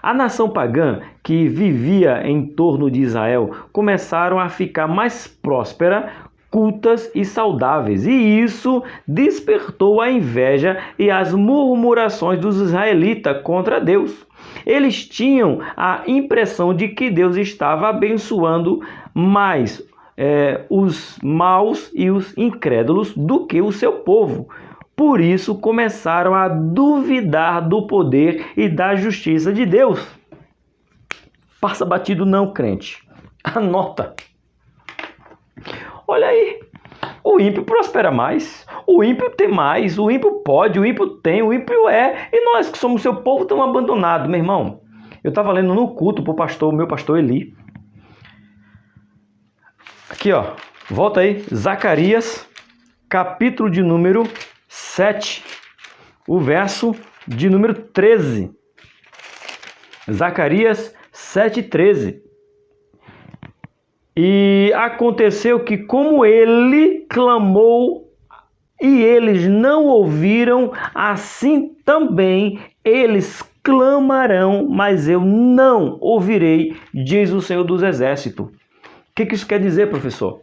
A nação pagã que vivia em torno de Israel começaram a ficar mais próspera, cultas e saudáveis, e isso despertou a inveja e as murmurações dos israelitas contra Deus. Eles tinham a impressão de que Deus estava abençoando mais os maus e os incrédulos do que o seu povo. Por isso começaram a duvidar do poder e da justiça de Deus. Passa batido não, crente. Anota. Olha aí. O ímpio prospera mais. O ímpio tem mais. O ímpio pode. O ímpio tem. O ímpio é. E nós que somos seu povo estamos abandonados, meu irmão. Eu estava lendo no culto para o meu pastor Eli. Aqui, ó. Volta aí. Zacarias, capítulo de número 7, o verso de número 13. Zacarias 7:13. E aconteceu que, como ele clamou e eles não ouviram, assim também eles clamarão, mas eu não ouvirei, diz o Senhor dos Exércitos. O que isso quer dizer, professor?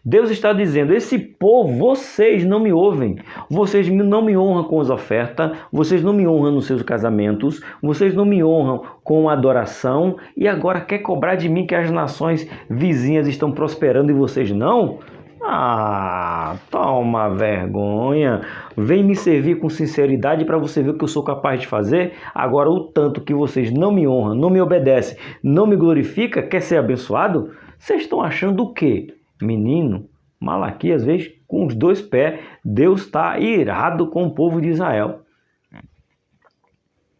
Deus está dizendo, esse povo, vocês não me ouvem, vocês não me honram com as ofertas, vocês não me honram nos seus casamentos, vocês não me honram com a adoração, e agora quer cobrar de mim que as nações vizinhas estão prosperando e vocês não? Ah, toma vergonha, vem me servir com sinceridade para você ver o que eu sou capaz de fazer. Agora o tanto que vocês não me honram, não me obedecem, não me glorificam, quer ser abençoado? Vocês estão achando o quê? Menino, Malaquias, às vezes, com os dois pés, Deus está irado com o povo de Israel.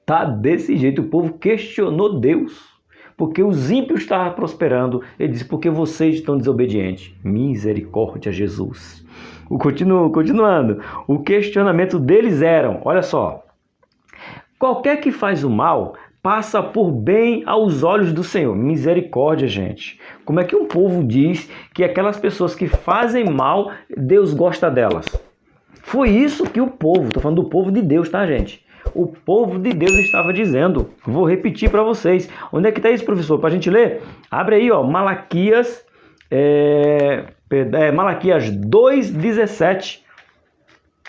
Tá desse jeito, o povo questionou Deus, porque os ímpios estavam prosperando. Ele disse, porque vocês estão desobedientes. Misericórdia, Jesus. Continuando, o questionamento deles eram, olha só, qualquer que faz o mal passa por bem aos olhos do Senhor. Misericórdia, gente. Como é que um povo diz que aquelas pessoas que fazem mal, Deus gosta delas? Foi isso que o povo, estou falando do povo de Deus, tá, gente? O povo de Deus estava dizendo. Vou repetir para vocês. Onde é que está isso, professor? Para a gente ler? Abre aí, ó, Malaquias 2:17.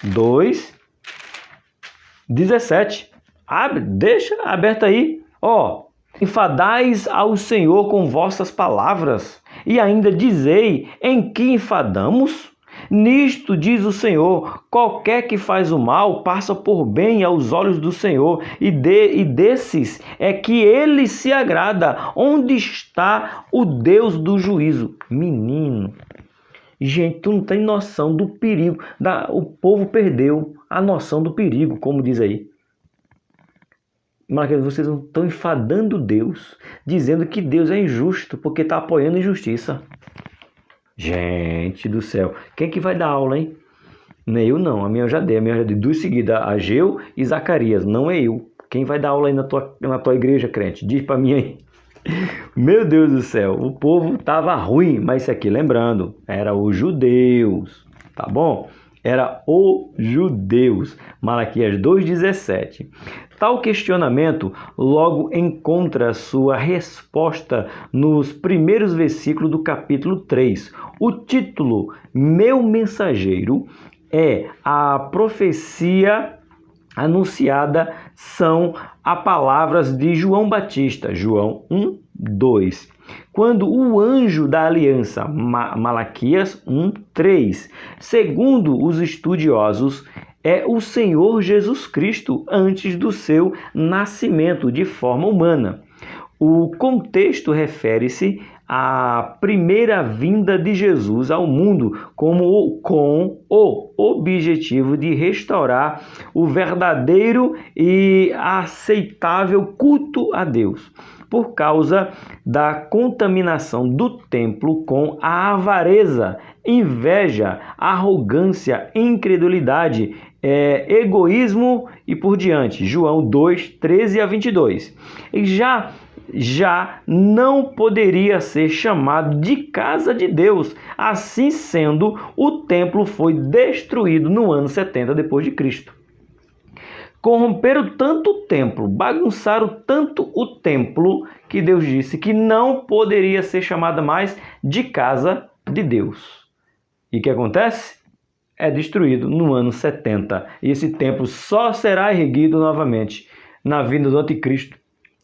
2:17. Abre, deixa aberto aí. Ó, enfadais ao Senhor com vossas palavras, e ainda dizei, em que enfadamos? Nisto diz o Senhor, qualquer que faz o mal passa por bem aos olhos do Senhor, e desses é que ele se agrada. Onde está o Deus do juízo? Menino, gente, tu não tem noção do perigo. O povo perdeu a noção do perigo, como diz aí. Mas vocês estão enfadando Deus, dizendo que Deus é injusto, porque está apoiando injustiça. Gente do céu, quem é que vai dar aula, hein? Não é eu não, a minha eu já dei, duas seguidas, Ageu e Zacarias, não é eu. Quem vai dar aula aí na tua igreja, crente? Diz para mim aí. Meu Deus do céu, o povo estava ruim, mas isso aqui, lembrando, era os judeus, tá bom? Era os judeus. Malaquias 2:17. Tal questionamento logo encontra sua resposta nos primeiros versículos do capítulo 3. O título, Meu Mensageiro, é a profecia anunciada, são as palavras de João Batista, João 1:2. Quando o anjo da aliança, Malaquias 1:3. Segundo os estudiosos, é o Senhor Jesus Cristo antes do seu nascimento de forma humana. O contexto refere-se à primeira vinda de Jesus ao mundo com o objetivo de restaurar o verdadeiro e aceitável culto a Deus, por causa da contaminação do templo com a avareza, inveja, arrogância, incredulidade, egoísmo e por diante. João 2, 13 a 22. E já não poderia ser chamado de casa de Deus. Assim sendo, o templo foi destruído no ano 70 depois de Cristo. Corromperam tanto o templo, bagunçaram tanto o templo, que Deus disse que não poderia ser chamada mais de casa de Deus. E o que acontece? É destruído no ano 70. E esse templo só será erguido novamente na vinda do anticristo.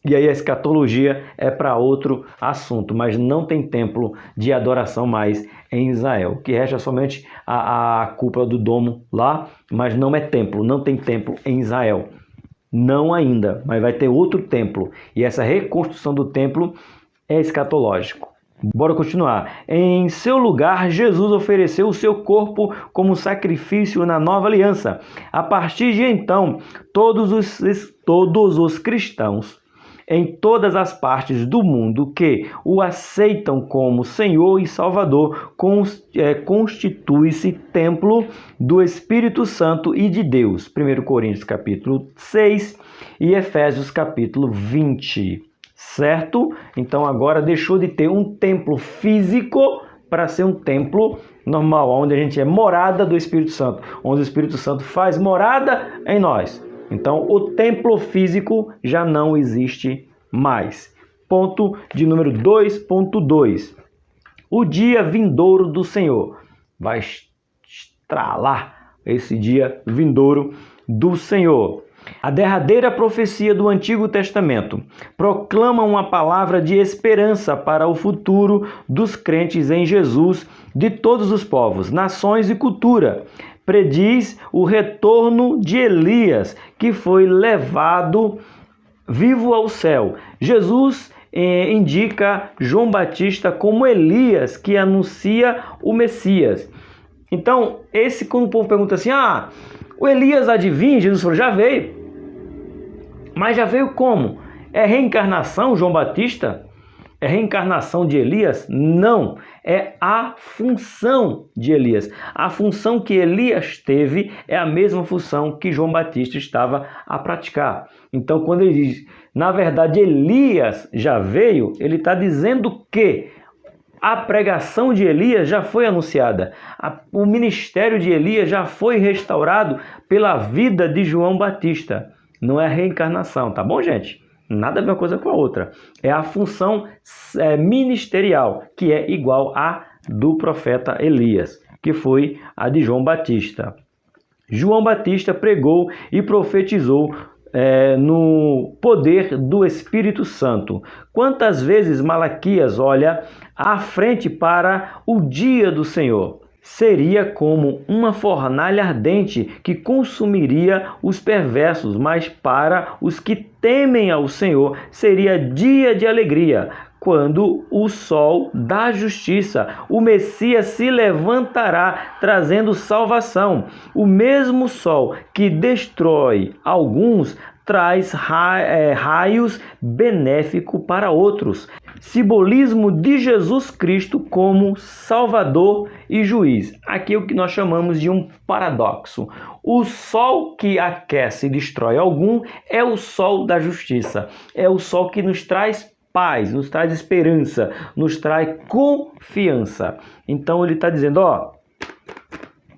E aí a escatologia é para outro assunto, mas não tem templo de adoração mais em Israel. O que resta é somente a cúpula do domo lá, mas não é templo, não tem templo em Israel. Não ainda, mas vai ter outro templo. E essa reconstrução do templo é escatológico. Bora continuar. Em seu lugar, Jesus ofereceu o seu corpo como sacrifício na nova aliança. A partir de então, todos os cristãos em todas as partes do mundo que o aceitam como Senhor e Salvador, constitui-se templo do Espírito Santo e de Deus. 1 Coríntios capítulo 6 e Efésios capítulo 20. Certo? Então agora deixou de ter um templo físico para ser um templo normal, onde a gente é morada do Espírito Santo, onde o Espírito Santo faz morada em nós. Então, o templo físico já não existe mais. Ponto de número 2.2. O dia vindouro do Senhor. Vai estralar esse dia vindouro do Senhor. A derradeira profecia do Antigo Testamento proclama uma palavra de esperança para o futuro dos crentes em Jesus, de todos os povos, nações e cultura. Prediz o retorno de Elias, que foi levado vivo ao céu. Jesus indica João Batista como Elias, que anuncia o Messias. Então, quando o povo pergunta assim, o Elias adivinha? Jesus falou, já veio. Mas já veio como? É reencarnação, João Batista? É reencarnação de Elias? Não, é a função de Elias. A função que Elias teve é a mesma função que João Batista estava a praticar. Então, quando ele diz, na verdade, Elias já veio, ele está dizendo que a pregação de Elias já foi anunciada. O ministério de Elias já foi restaurado pela vida de João Batista. Não é a reencarnação, tá bom, gente? Nada a ver uma coisa com a outra. É a função ministerial, que é igual à do profeta Elias, que foi a de João Batista. João Batista pregou e profetizou no poder do Espírito Santo. Quantas vezes Malaquias olha à frente para o dia do Senhor? Seria como uma fornalha ardente que consumiria os perversos, mas para os que temem ao Senhor seria dia de alegria, quando o sol da justiça, o Messias, se levantará trazendo salvação. O mesmo sol que destrói alguns traz raios benéficos para outros. Simbolismo de Jesus Cristo como Salvador e Juiz. Aqui é o que nós chamamos de um paradoxo. O sol que aquece e destrói algum é o sol da justiça. É o sol que nos traz paz, nos traz esperança, nos traz confiança. Então ele está dizendo,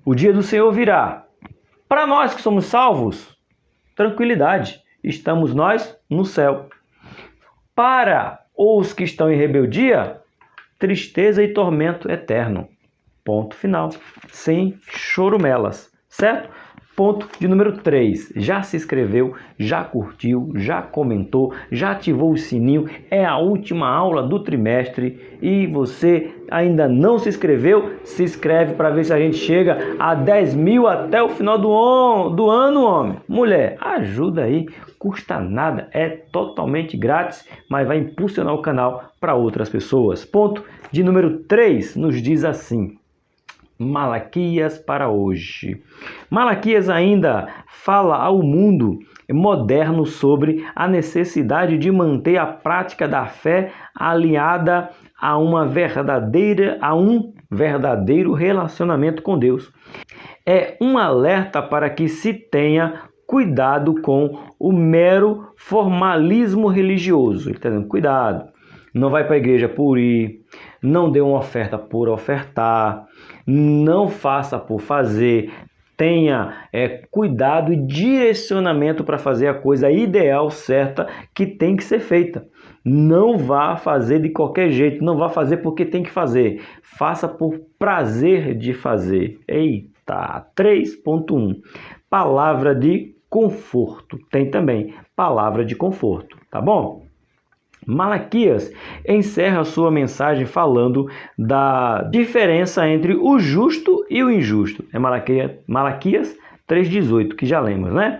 o dia do Senhor virá. Para nós que somos salvos, tranquilidade, estamos nós no céu. Para os que estão em rebeldia, tristeza e tormento eterno. Ponto final. Sem chorumelas, certo? Ponto de número 3. Já se inscreveu, já curtiu, já comentou, já ativou o sininho. É a última aula do trimestre e você ainda não se inscreveu? Se inscreve para ver se a gente chega a 10 mil até o final do ano, homem. Mulher, ajuda aí, custa nada, é totalmente grátis, mas vai impulsionar o canal para outras pessoas. Ponto de número 3 nos diz assim. Malaquias para hoje. Malaquias ainda fala ao mundo moderno sobre a necessidade de manter a prática da fé alinhada a um verdadeiro relacionamento com Deus. É um alerta para que se tenha cuidado com o mero formalismo religioso. Ele está dizendo, cuidado, não vai para a igreja por ir, não dê uma oferta por ofertar, não faça por fazer, tenha cuidado e direcionamento para fazer a coisa ideal, certa, que tem que ser feita. Não vá fazer de qualquer jeito, não vá fazer porque tem que fazer, faça por prazer de fazer. Eita, 3.1, palavra de conforto, tem também palavra de conforto, tá bom? Malaquias encerra sua mensagem falando da diferença entre o justo e o injusto. É Malaquias 3,18, que já lemos, né?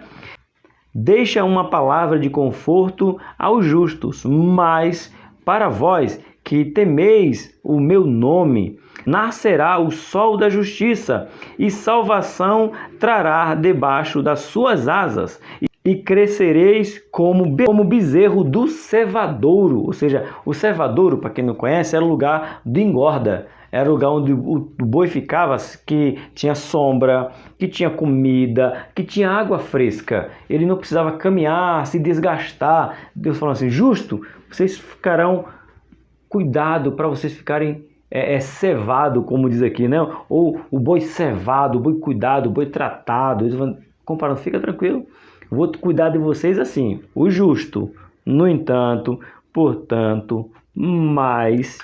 Deixa uma palavra de conforto aos justos, mas para vós que temeis o meu nome, nascerá o sol da justiça e salvação trará debaixo das suas asas. E crescereis como bezerro do cevadouro. Ou seja, o cevadouro, para quem não conhece, era o lugar de engorda. Era o lugar onde o boi ficava, que tinha sombra, que tinha comida, que tinha água fresca. Ele não precisava caminhar, se desgastar. Deus falou assim, justo, vocês ficarão, cuidado para vocês ficarem cevado, como diz aqui, né? Ou o boi cevado, o boi cuidado, o boi tratado. Eles vão comparando, fica tranquilo. Vou cuidar de vocês assim, o justo. No entanto, portanto, mas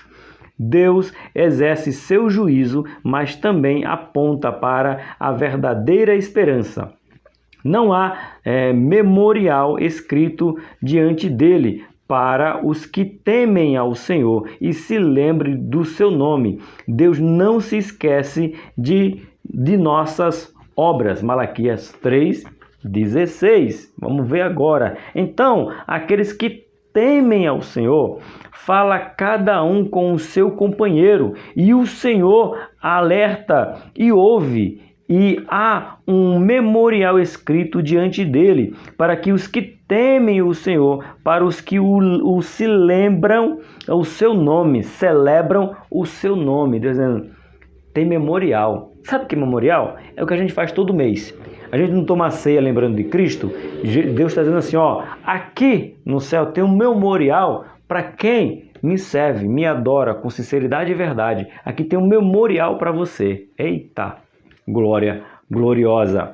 Deus exerce seu juízo, mas também aponta para a verdadeira esperança. Não há memorial escrito diante dele para os que temem ao Senhor e se lembrem do seu nome. Deus não se esquece de nossas obras. Malaquias 3:16. Vamos ver agora. Então, aqueles que temem ao Senhor, fala cada um com o seu companheiro, e o Senhor alerta e ouve, e há um memorial escrito diante dele, para que os que temem o Senhor, para os que se lembram o seu nome, celebram o seu nome, dizendo, tem memorial. Sabe o que é memorial? É o que a gente faz todo mês. A gente não toma ceia lembrando de Cristo. Deus está dizendo assim, ó, aqui no céu tem um memorial para quem me serve, me adora com sinceridade e verdade. Aqui tem um memorial para você. Eita, glória gloriosa.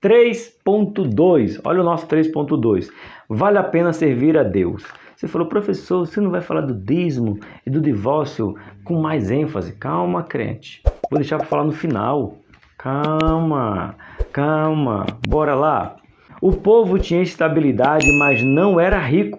3.2, olha o nosso 3.2. Vale a pena servir a Deus. Você falou, professor, você não vai falar do dízimo e do divórcio com mais ênfase? Calma, crente. Vou deixar para falar no final. Calma, calma. Bora lá. O povo tinha estabilidade, mas não era rico.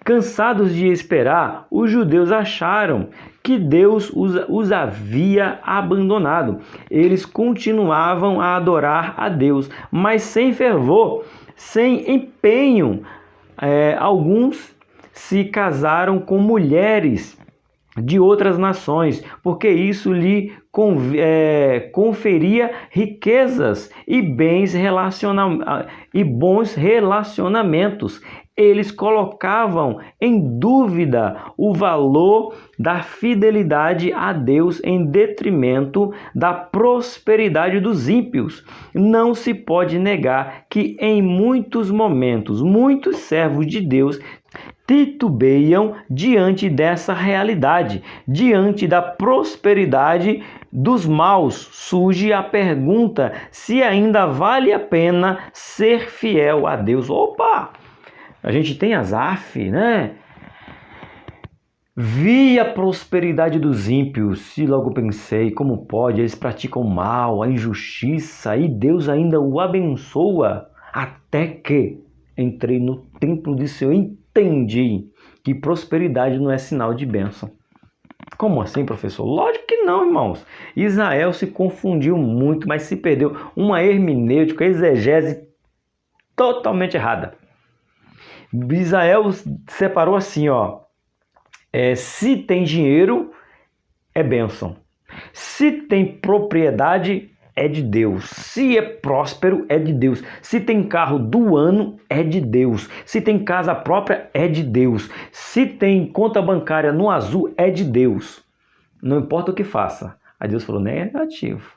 Cansados de esperar, os judeus acharam que Deus os havia abandonado. Eles continuavam a adorar a Deus, mas sem fervor, sem empenho. Alguns se casaram com mulheres de outras nações, porque isso lhe conferia riquezas e bons relacionamentos. Eles colocavam em dúvida o valor da fidelidade a Deus em detrimento da prosperidade dos ímpios. Não se pode negar que em muitos momentos, muitos servos de Deus titubeiam diante dessa realidade, diante da prosperidade dos maus. Surge a pergunta se ainda vale a pena ser fiel a Deus. Opa! A gente tem Asaf, né? Vi a prosperidade dos ímpios e logo pensei, como pode? Eles praticam o mal, a injustiça e Deus ainda o abençoa. Até que entrei no templo de Senhor e entendi que prosperidade não é sinal de bênção. Como assim, professor? Lógico que não, irmãos. Israel se confundiu muito, mas se perdeu. Uma hermenêutica, exegese totalmente errada. Israel separou assim, ó. Se tem dinheiro, é bênção. Se tem propriedade, é de Deus. Se é próspero, é de Deus. Se tem carro do ano, é de Deus. Se tem casa própria, é de Deus. Se tem conta bancária no azul, é de Deus. Não importa o que faça. Aí Deus falou, negativo.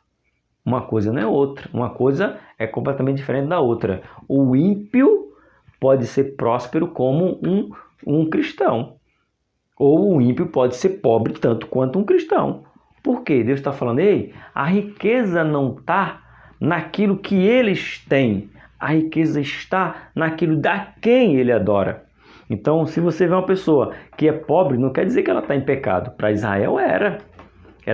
Uma coisa não é outra. Uma coisa é completamente diferente da outra. O ímpio pode ser próspero como um cristão. Ou o ímpio pode ser pobre tanto quanto um cristão. Por quê? Deus está falando, ei, a riqueza não está naquilo que eles têm. A riqueza está naquilo da quem ele adora. Então, se você vê uma pessoa que é pobre, não quer dizer que ela está em pecado. Para Israel era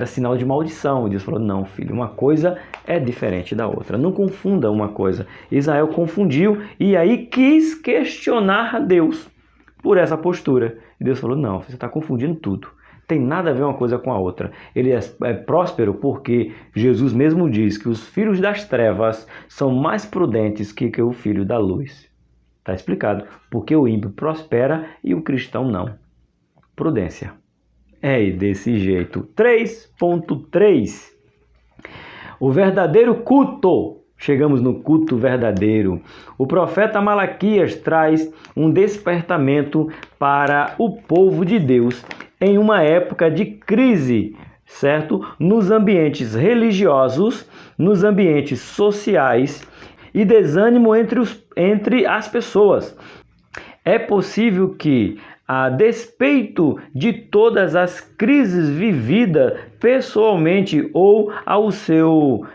sinal de maldição. E Deus falou, não, filho, uma coisa é diferente da outra. Não confunda uma coisa. Israel confundiu e aí quis questionar a Deus por essa postura. E Deus falou, não, você está confundindo tudo. Tem nada a ver uma coisa com a outra. Ele é próspero porque Jesus mesmo diz que os filhos das trevas são mais prudentes que o filho da luz. Está explicado. Porque o ímpio prospera e o cristão não. Prudência. É desse jeito. 3.3. O verdadeiro culto. Chegamos no culto verdadeiro. O profeta Malaquias traz um despertamento para o povo de Deus em uma época de crise, certo? Nos ambientes religiosos, nos ambientes sociais e desânimo entre as pessoas. É possível que, a despeito de todas as crises vividas pessoalmente ou ao seu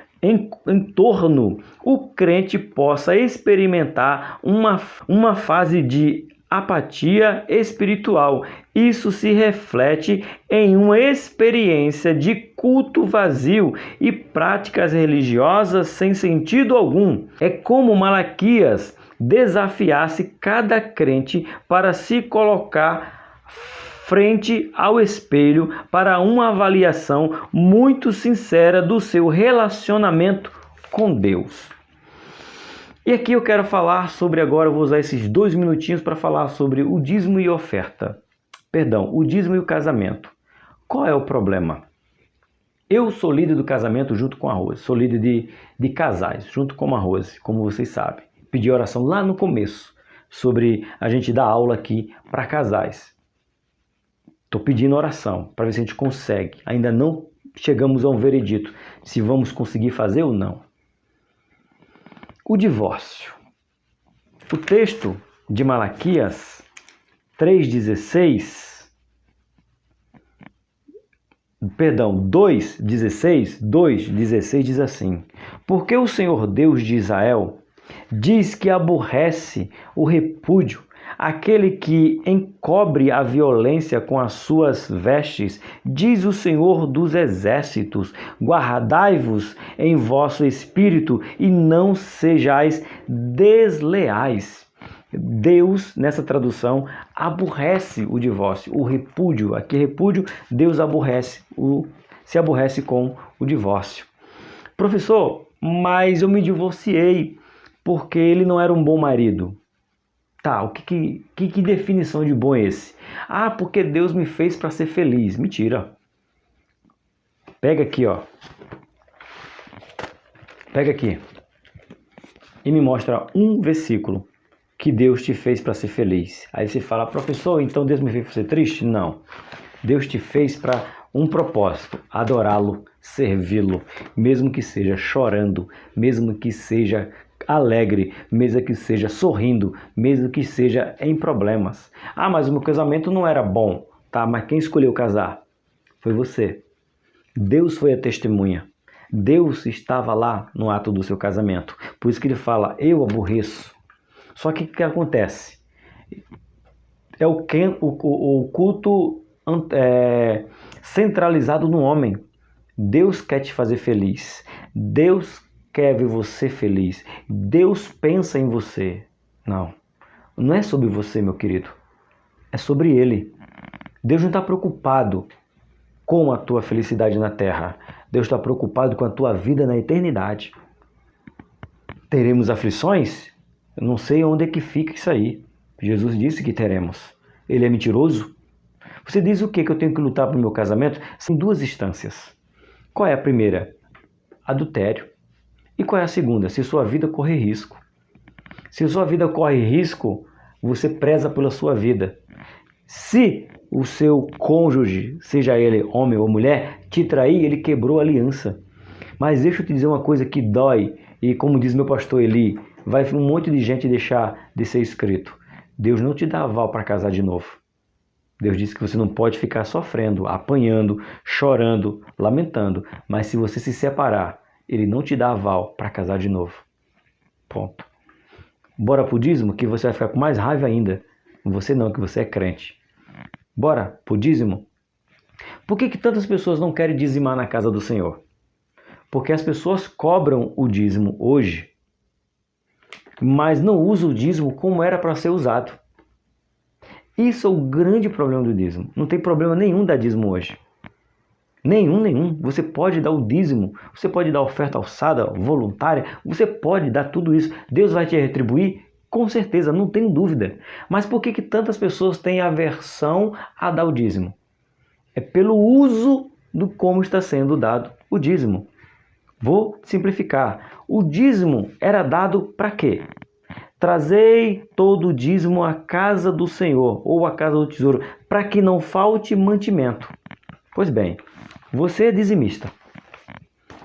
entorno, o crente possa experimentar uma fase de apatia espiritual. Isso se reflete em uma experiência de culto vazio e práticas religiosas sem sentido algum. É como Malaquias desafiasse cada crente para se colocar frente ao espelho para uma avaliação muito sincera do seu relacionamento com Deus. E aqui eu quero falar sobre agora, eu vou usar esses 2 minutinhos para falar sobre o dízimo e oferta. Perdão, o dízimo e o casamento. Qual é o problema? Eu sou líder do casamento junto com a Rose, sou líder de casais junto com a Rose, como vocês sabem. Pedi oração lá no começo sobre a gente dar aula aqui para casais. Estou pedindo oração para ver se a gente consegue. Ainda não chegamos a um veredito se vamos conseguir fazer ou não. O divórcio. O texto de Malaquias 2:16 diz assim: porque o Senhor Deus de Israel diz que aborrece o repúdio, aquele que encobre a violência com as suas vestes, diz o Senhor dos exércitos, guardai-vos em vosso espírito e não sejais desleais. Deus, nessa tradução, aborrece o divórcio, o repúdio. Aqui repúdio, Deus se aborrece com o divórcio. Professor, mas eu me divorciei porque ele não era um bom marido. Tá, que definição de bom é esse? Ah, porque Deus me fez para ser feliz. Mentira. Pega aqui, ó. Pega aqui. E me mostra um versículo que Deus te fez para ser feliz. Aí você fala, professor, então Deus me fez para ser triste? Não. Deus te fez para um propósito, adorá-lo, servi-lo, mesmo que seja chorando, mesmo que seja alegre, mesmo que seja sorrindo, mesmo que seja em problemas. Ah, mas o meu casamento não era bom. Tá, mas quem escolheu casar? Foi você. Deus foi a testemunha. Deus estava lá no ato do seu casamento. Por isso que ele fala, eu aborreço. Só que o que acontece? É o culto centralizado no homem. Deus quer te fazer feliz. Deus quer ver você feliz. Deus pensa em você. Não é sobre você, meu querido. É sobre Ele. Deus não está preocupado com a tua felicidade na terra. Deus está preocupado com a tua vida na eternidade. Teremos aflições? Eu não sei onde é que fica isso aí. Jesus disse que teremos. Ele é mentiroso? Você diz o quê? Que eu tenho que lutar para o meu casamento? São duas instâncias. Qual é a primeira? Adultério. E qual é a segunda? Se sua vida correr risco. Se sua vida corre risco, você preza pela sua vida. Se o seu cônjuge, seja ele homem ou mulher, te trair, ele quebrou a aliança. Mas deixa eu te dizer uma coisa que dói, e como diz meu pastor Eli, vai um monte de gente deixar de ser escrito. Deus não te dá aval para casar de novo. Deus disse que você não pode ficar sofrendo, apanhando, chorando, lamentando. Mas se você se separar, Ele não te dá aval para casar de novo. Ponto. Bora pro dízimo, que você vai ficar com mais raiva ainda. Você não, que você é crente. Bora pro dízimo? Por que tantas pessoas não querem dizimar na casa do Senhor? Porque as pessoas cobram o dízimo hoje, mas não usam o dízimo como era para ser usado. Isso é o grande problema do dízimo. Não tem problema nenhum dar dízimo hoje. Nenhum. Você pode dar o dízimo, você pode dar oferta alçada, voluntária, você pode dar tudo isso. Deus vai te retribuir? Com certeza, não tenho dúvida. Mas por que tantas pessoas têm aversão a dar o dízimo? É pelo uso do como está sendo dado o dízimo. Vou simplificar. O dízimo era dado para quê? Trazei todo o dízimo à casa do Senhor, ou à casa do tesouro, para que não falte mantimento. Pois bem, você é dizimista.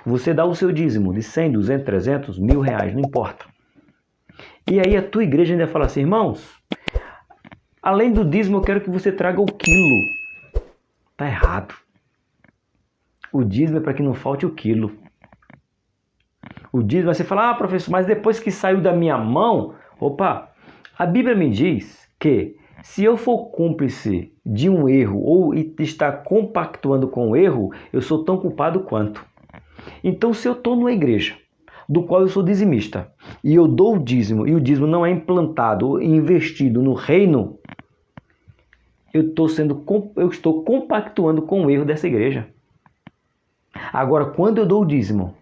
Você dá o seu dízimo de 100, 200, 300, R$1.000, não importa. E aí a tua igreja ainda fala assim, irmãos, além do dízimo eu quero que você traga o quilo. Está errado. O dízimo é para que não falte o quilo. O dízimo, você fala, professor, mas depois que saiu da minha mão, a Bíblia me diz que se eu for cúmplice de um erro ou estar compactuando com o erro, eu sou tão culpado quanto. Então, se eu estou numa igreja do qual eu sou dizimista e eu dou o dízimo e o dízimo não é implantado, investido no reino, eu estou compactuando com o erro dessa igreja. Agora, quando eu dou o dízimo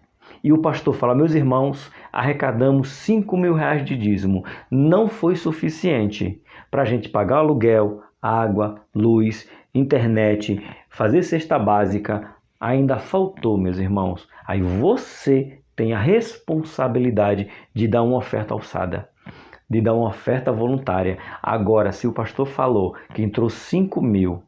e o pastor fala, meus irmãos, arrecadamos R$5.000 de dízimo. Não foi suficiente para a gente pagar aluguel, água, luz, internet, fazer cesta básica. Ainda faltou, meus irmãos. Aí você tem a responsabilidade de dar uma oferta alçada, de dar uma oferta voluntária. Agora, se o pastor falou que entrou 5.000,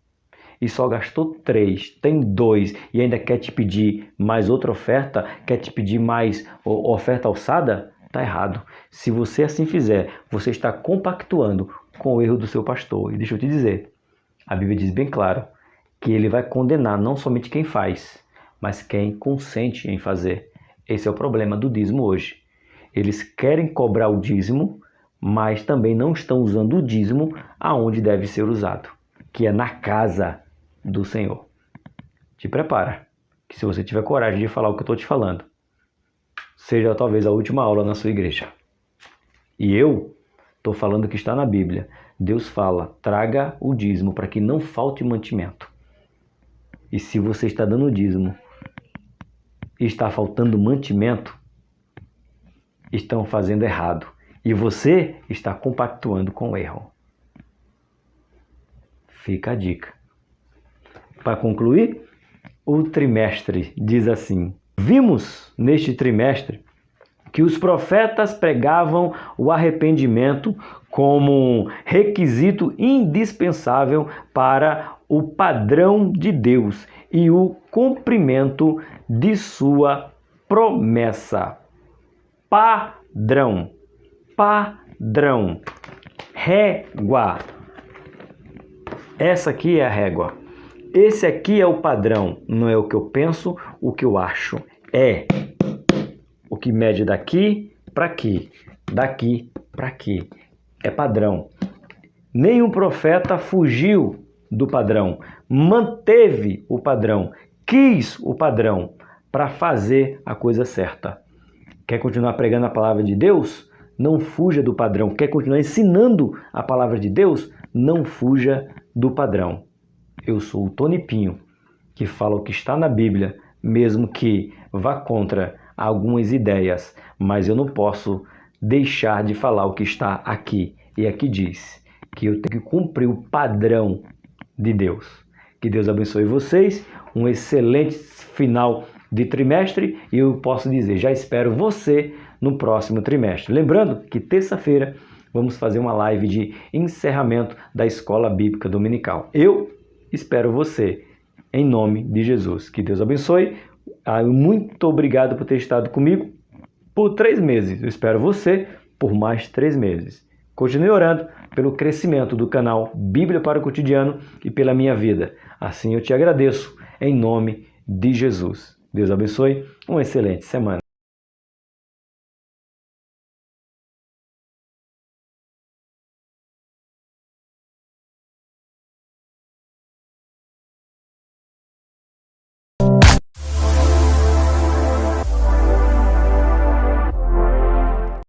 e só gastou 3, tem 2 e ainda quer te pedir mais outra oferta, quer te pedir mais oferta alçada, está errado. Se você assim fizer, você está compactuando com o erro do seu pastor. E deixa eu te dizer, a Bíblia diz bem claro que ele vai condenar não somente quem faz, mas quem consente em fazer. Esse é o problema do dízimo hoje. Eles querem cobrar o dízimo, mas também não estão usando o dízimo aonde deve ser usado, que é na casa do Senhor. Te prepara, que se você tiver coragem de falar o que eu estou te falando, seja talvez a última aula na sua igreja. E eu estou falando que está na Bíblia. Deus fala, traga o dízimo para que não falte mantimento. E se você está dando o dízimo e está faltando mantimento, estão fazendo errado. E você está compactuando com o erro. Fica a dica. Para concluir, o trimestre diz assim, vimos neste trimestre que os profetas pregavam o arrependimento como requisito indispensável para o padrão de Deus e o cumprimento de sua promessa. Padrão. Régua. Essa aqui é a régua. Esse aqui é o padrão, não é o que eu penso, o que eu acho. É o que mede daqui para aqui, daqui para aqui. É padrão. Nenhum profeta fugiu do padrão, manteve o padrão, quis o padrão para fazer a coisa certa. Quer continuar pregando a palavra de Deus? Não fuja do padrão. Quer continuar ensinando a palavra de Deus? Não fuja do padrão. Eu sou o Tony Pinho, que fala o que está na Bíblia, mesmo que vá contra algumas ideias, mas eu não posso deixar de falar o que está aqui. E aqui diz que eu tenho que cumprir o padrão de Deus. Que Deus abençoe vocês, um excelente final de trimestre, e eu posso dizer, já espero você no próximo trimestre. Lembrando que terça-feira vamos fazer uma live de encerramento da Escola Bíblica Dominical. Eu espero você, em nome de Jesus. Que Deus abençoe. Muito obrigado por ter estado comigo por 3 meses. Eu espero você por mais 3 meses. Continue orando pelo crescimento do canal Bíblia para o Cotidiano e pela minha vida. Assim eu te agradeço, em nome de Jesus. Deus abençoe. Uma excelente semana.